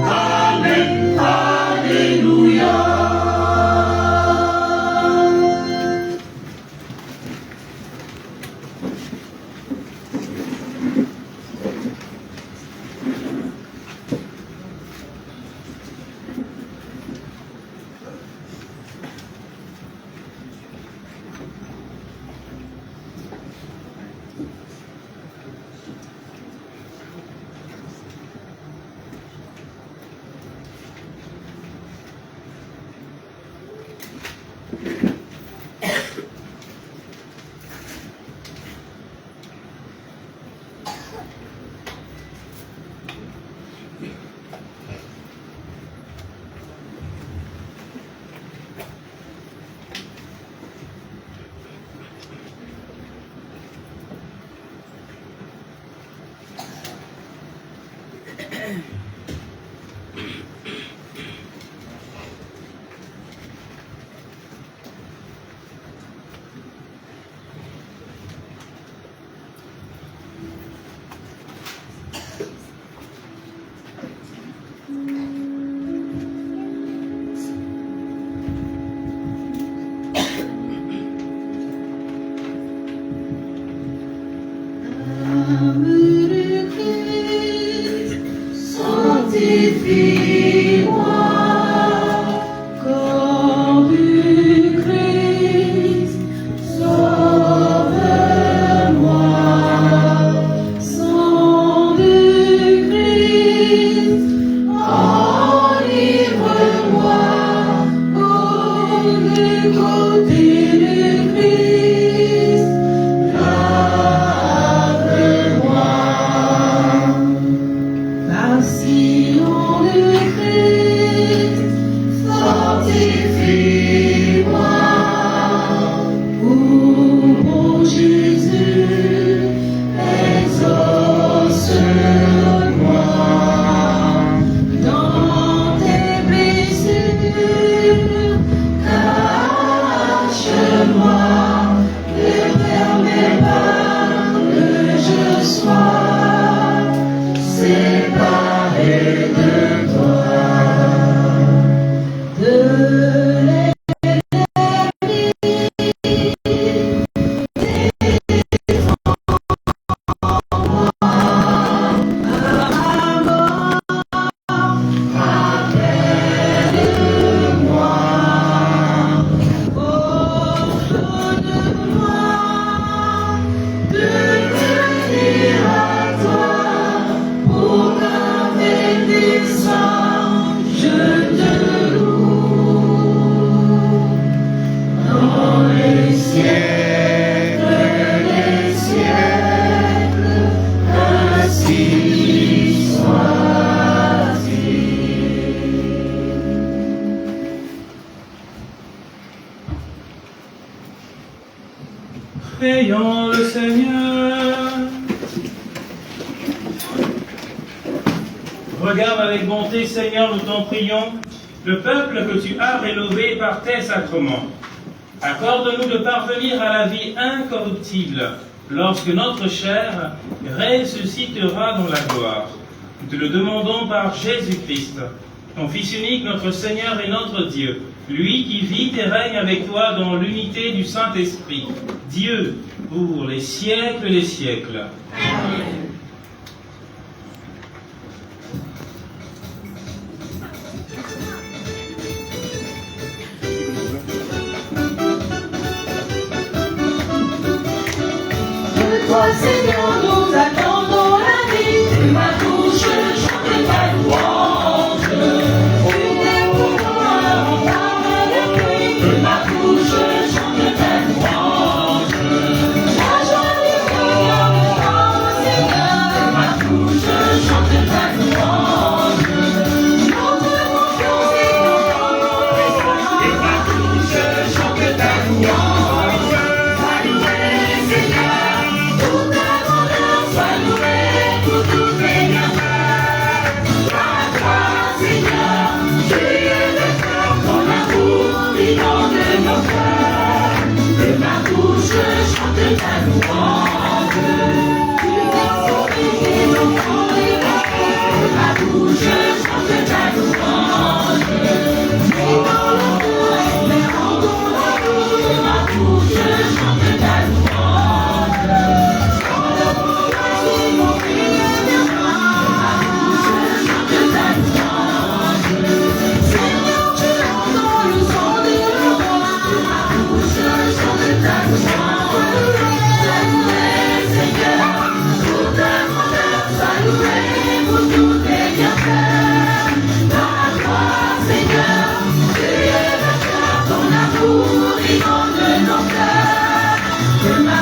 Amen, Alléluia. Prions le Seigneur. Regarde avec bonté, Seigneur, nous t'en prions, le peuple que tu as rénové par tes sacrements. Accorde-nous de parvenir à la vie incorruptible lorsque notre chair ressuscitera dans la gloire. Nous te le demandons par Jésus-Christ, ton Fils unique, notre Seigneur et notre Dieu, lui qui vit et règne avec toi dans l'unité du Saint-Esprit, Dieu, pour les siècles des siècles. Amen. Toi, Seigneur, nous attendons la vie. Ma bouche chante ta louange. Tu t'es pour moi en parle de pluie. Ma bouche chante ta louange. La joie du cœur me prend, Seigneur. Ma bouche chante ta louange. Notre confiance est en ton présence. Et ma bouche chante ta louange. Chante ta louange. Tu as sauvé nos enfants et ma bouche chante ta louange. Mais dans le cœur, mais en ton amour, ma bouche chante ta louange. Dans le monde, mon Dieu viendra, ma bouche chante ta louange. Seigneur, tu entends le son des rois, ma bouche chante ta louange.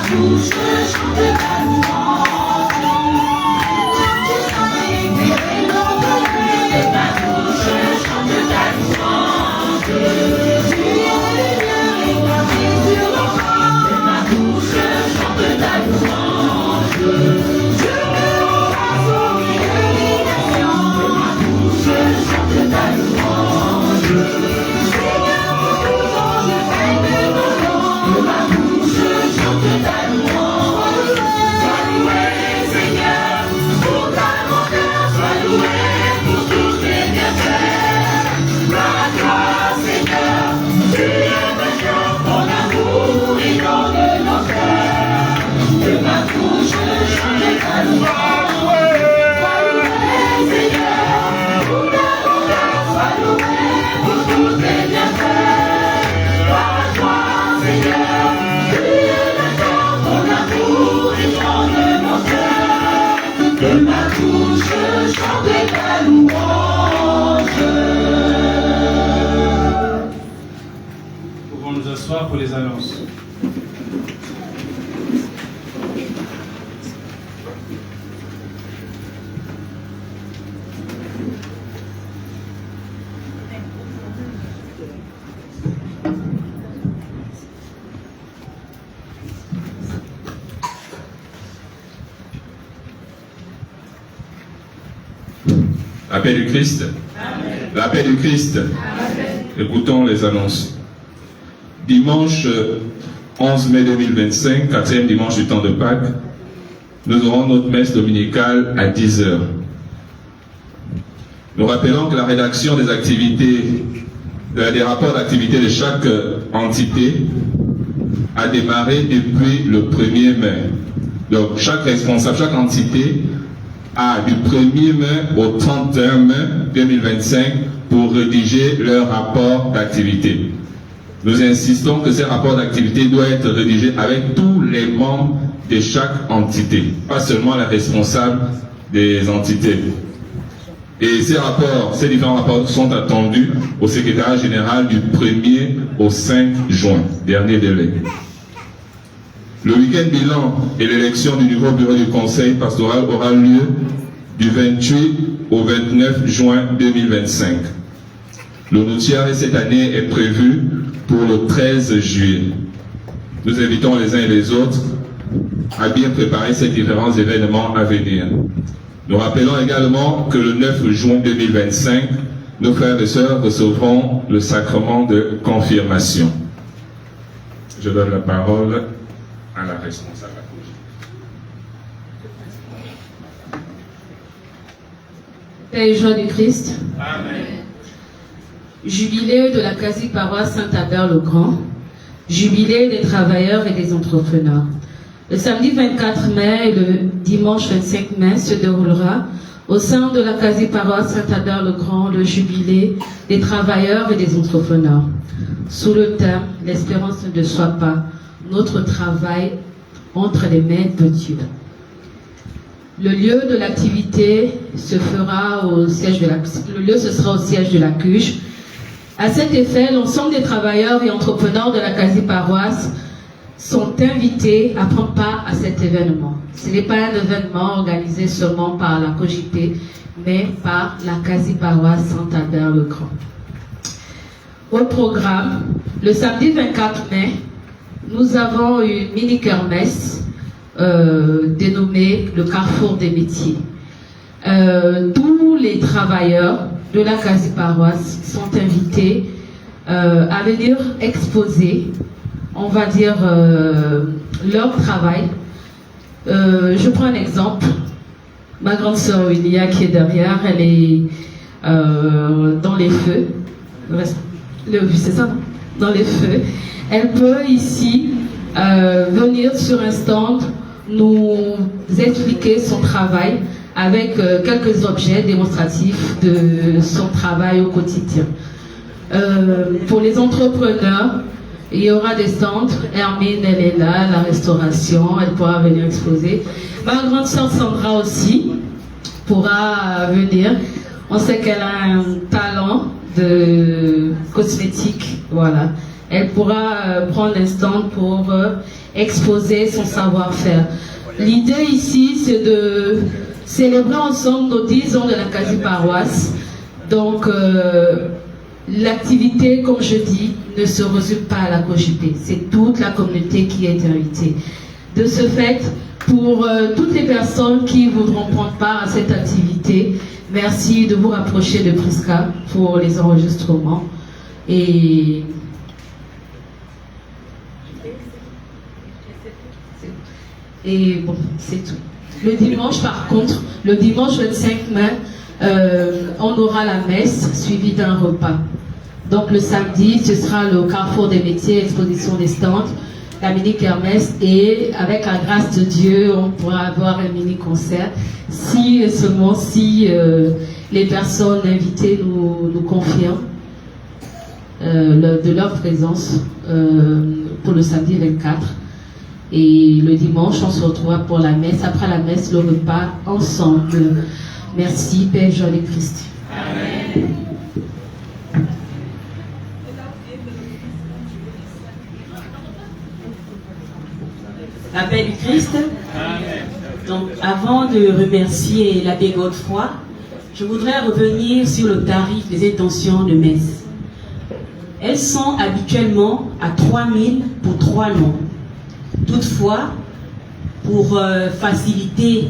Bouche chante ta louange. Ma bouche chante ta louange. Tu es lumière et gravé sur l'enfant. Ma bouche chante ta louange. Je me rends au milieu des nations. chante ta louange. Sois loué, Seigneur, pour ta grandeur. Sois loué pour tous tes bienfaits. Gloire à toi, Seigneur, tu es méchant, ton amour inonde nos cœurs. Que ma bouche chante ta louange. Sois loué, Seigneur, pour ta grandeur. Sois loué pour tous tes bienfaits. Gloire à toi, Seigneur, tu es méchant, ton amour inonde nos cœurs. Que ma bouche chante ta louange. Nous pouvons nous asseoir pour les annonces. La paix du Christ. La paix du Christ. Écoutons les annonces. Dimanche 11 mai 2025, 4e dimanche du temps de Pâques, nous aurons notre messe dominicale à 10h. Nous rappelons que la rédaction des activités, des rapports d'activité de chaque entité a démarré depuis le 1er mai. Donc chaque responsable, chaque entité a du 1er mai au 31 mai 2025 pour rédiger leur rapport d'activité. Nous insistons que ces rapports d'activité doivent être rédigés avec tous les membres de chaque entité, pas seulement les responsables des entités. Et ces différents rapports sont attendus au secrétariat général du 1er au 5 juin, dernier délai. Le week-end bilan et l'élection du nouveau bureau du conseil pastoral aura lieu du 28 au 29 juin 2025. Le notariat cette année est prévu pour le 13 juillet. Nous invitons les uns et les autres à bien préparer ces différents événements à venir. Nous rappelons également que le 9 juin 2025, nos frères et sœurs recevront le sacrement de confirmation. Je donne la parole à la responsable. Père et joie du Christ. Amen. Jubilé de la quasi-paroisse Saint-Albert-le-Grand. Jubilé des travailleurs et des entrepreneurs. Le samedi 24 mai et le dimanche 25 mai se déroulera au sein de la quasi-paroisse Saint-Albert-le-Grand le jubilé des travailleurs et des entrepreneurs. Sous le thème « L'espérance ne déçoit pas, notre travail entre les mains de Dieu ». Le lieu de l'activité ce sera au siège de la CUJ. À cet effet, l'ensemble des travailleurs et entrepreneurs de la quasi-paroisse sont invités à prendre part à cet événement. Ce n'est pas un événement organisé seulement par la COJP, mais par la quasi-paroisse Saint-Albert-le-Grand. Au programme, le samedi 24 mai, nous avons une mini-kermesse dénommée le Carrefour des métiers. Tous les travailleurs de la quasi-paroisse sont invités à venir exposer, on va dire, leur travail. Je prends un exemple. Ma grande sœur Willia qui est derrière, elle est dans les feux. C'est ça, non? Dans les feux. Elle peut ici venir sur un stand nous expliquer son travail avec quelques objets démonstratifs de son travail au quotidien. Pour les entrepreneurs, il y aura des stands. Hermine, elle est là, la restauration, elle pourra venir exposer. Ma grande sœur Sandra aussi pourra venir. On sait qu'elle a un talent de cosmétique, voilà. Elle pourra prendre un stand pour exposer son savoir-faire. L'idée ici, c'est de célébrer ensemble nos 10 ans de la quasi-paroisse. Donc, l'activité, comme je dis, ne se résume pas à la COJP. C'est toute la communauté qui est invitée. De ce fait, pour toutes les personnes qui voudront prendre part à cette activité, merci de vous rapprocher de Prisca pour les enregistrements. Et Et bon, c'est tout. Le dimanche, par contre, le dimanche 25 mai, on aura la messe suivie d'un repas. Donc le samedi, ce sera le carrefour des métiers, exposition des stands, la mini-kermesse, et avec la grâce de Dieu, on pourra avoir un mini-concert si les personnes invitées nous confirment de leur présence pour le samedi 24. Et le dimanche, on se retrouvera pour la messe. Après la messe, le repas ensemble. Merci, Père Jean et Christ. Amen. La paix du Christ. Donc, avant de remercier l'abbé Godefroy, je voudrais revenir sur le tarif des intentions de messe. Elles sont habituellement à 3 000 pour 3 noms. Toutefois, pour faciliter,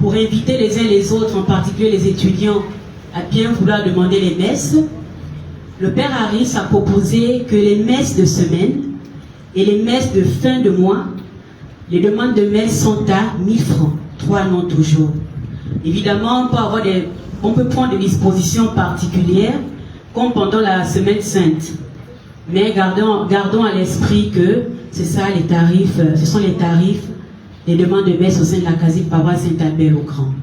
pour inviter les uns les autres, en particulier les étudiants, à bien vouloir demander les messes, le Père Harris a proposé que les messes de semaine et les messes de fin de mois, les demandes de messes sont à 1 000 francs, 3 noms toujours. Évidemment, on peut prendre des dispositions particulières, comme pendant la semaine sainte. Mais gardons à l'esprit que c'est ça les tarifs, ce sont les tarifs des demandes de messe au sein de la quasi-paroisse Saint-Albert-au-Grand.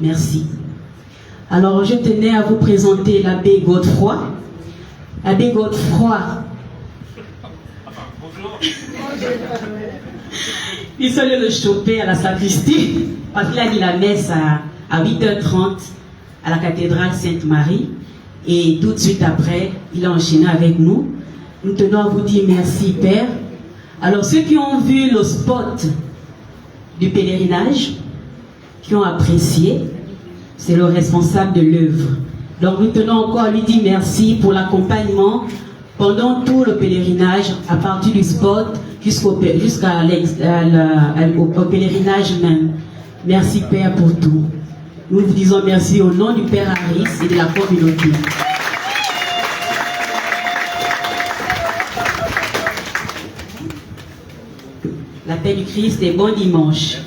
Merci. Alors, je tenais à vous présenter l'abbé Godefroy. L'abbé Godefroy. Il s'allait le choper à la sacristie, parce qu'il a dit la messe à 8h30 à la cathédrale Sainte-Marie. Et tout de suite après, il a enchaîné avec nous. Nous tenons à vous dire merci, Père. Alors, ceux qui ont vu le spot du pèlerinage, qui ont apprécié, c'est le responsable de l'œuvre. Donc, nous tenons encore à lui dire merci pour l'accompagnement pendant tout le pèlerinage, à partir du spot jusqu'au pèlerinage même. Merci, Père, pour tout. Nous vous disons merci au nom du Père Harris et de la communauté. La paix du Christ et bon dimanche.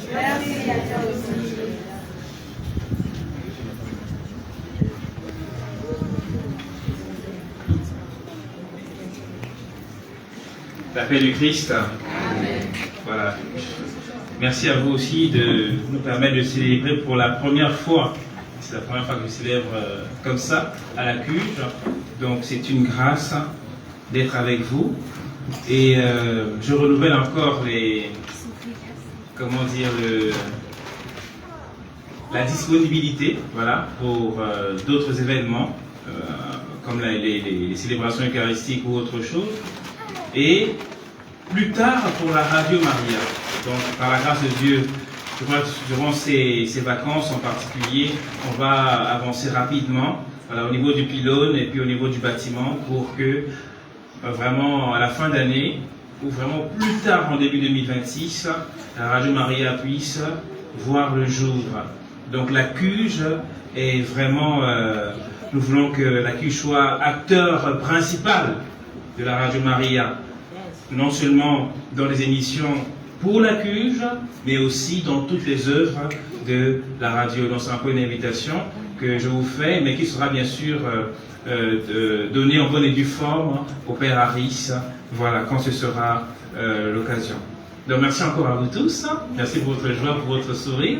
La paix du Christ. Amen. Voilà. Merci à vous aussi de nous permettre de célébrer pour la première fois. C'est la première fois que je célèbre comme ça, à la cuve. Donc c'est une grâce d'être avec vous. Et je renouvelle encore la disponibilité, voilà, pour d'autres événements, comme les célébrations eucharistiques ou autre chose. Et plus tard pour la Radio Maria. Donc par la grâce de Dieu, je crois que durant ces vacances en particulier, on va avancer rapidement, voilà, au niveau du pylône et puis au niveau du bâtiment, pour que vraiment à la fin d'année, ou vraiment plus tard en début 2026, la Radio Maria puisse voir le jour. Donc la CUJ est vraiment, nous voulons que la CUJ soit acteur principal de la Radio Maria, non seulement dans les émissions pour la CUJ, mais aussi dans toutes les œuvres de la radio. Donc c'est un peu une invitation que je vous fais, mais qui sera bien sûr donnée en bonne et due forme au Père Harris, voilà, quand ce sera l'occasion. Donc merci encore à vous tous, merci pour votre joie, pour votre sourire,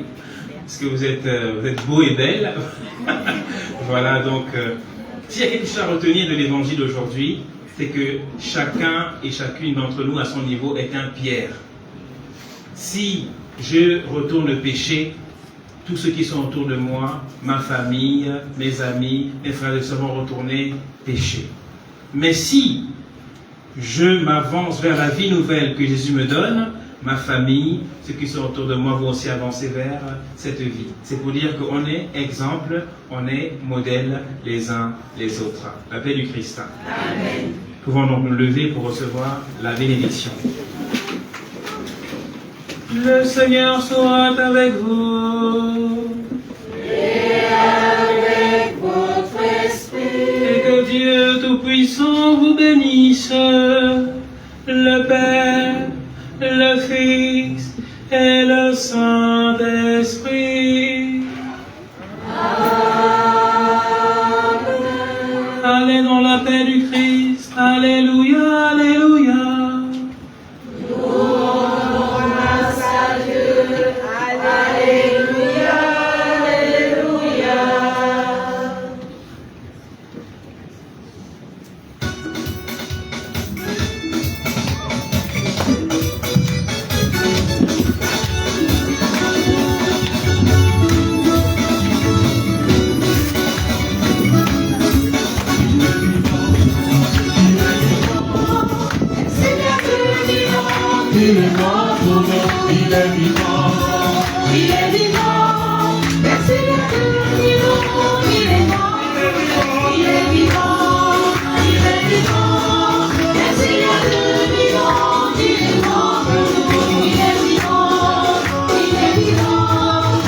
parce que vous êtes beaux et belles. Voilà, donc s'il y a quelque chose à retenir de l'évangile d'aujourd'hui, c'est que chacun et chacune d'entre nous à son niveau est un Pierre. Si je retourne le péché, tous ceux qui sont autour de moi, ma famille, mes amis, mes frères et sœurs vont retourner pécher. Mais si je m'avance vers la vie nouvelle que Jésus me donne, ma famille, ceux qui sont autour de moi vont aussi avancer vers cette vie. C'est pour dire qu'on est exemple, on est modèle les uns les autres. La paix du Christ. Amen. Nous pouvons donc nous lever pour recevoir la bénédiction. Le Seigneur soit avec vous. Et avec votre esprit. Et que Dieu Tout-Puissant vous bénisse, le Père, le Fils et le Saint-Esprit. Allez dans la paix du Christ. Alléluia, alléluia. Il est mort pour nous, il est vivant. Il est vivant, merci à Dieu,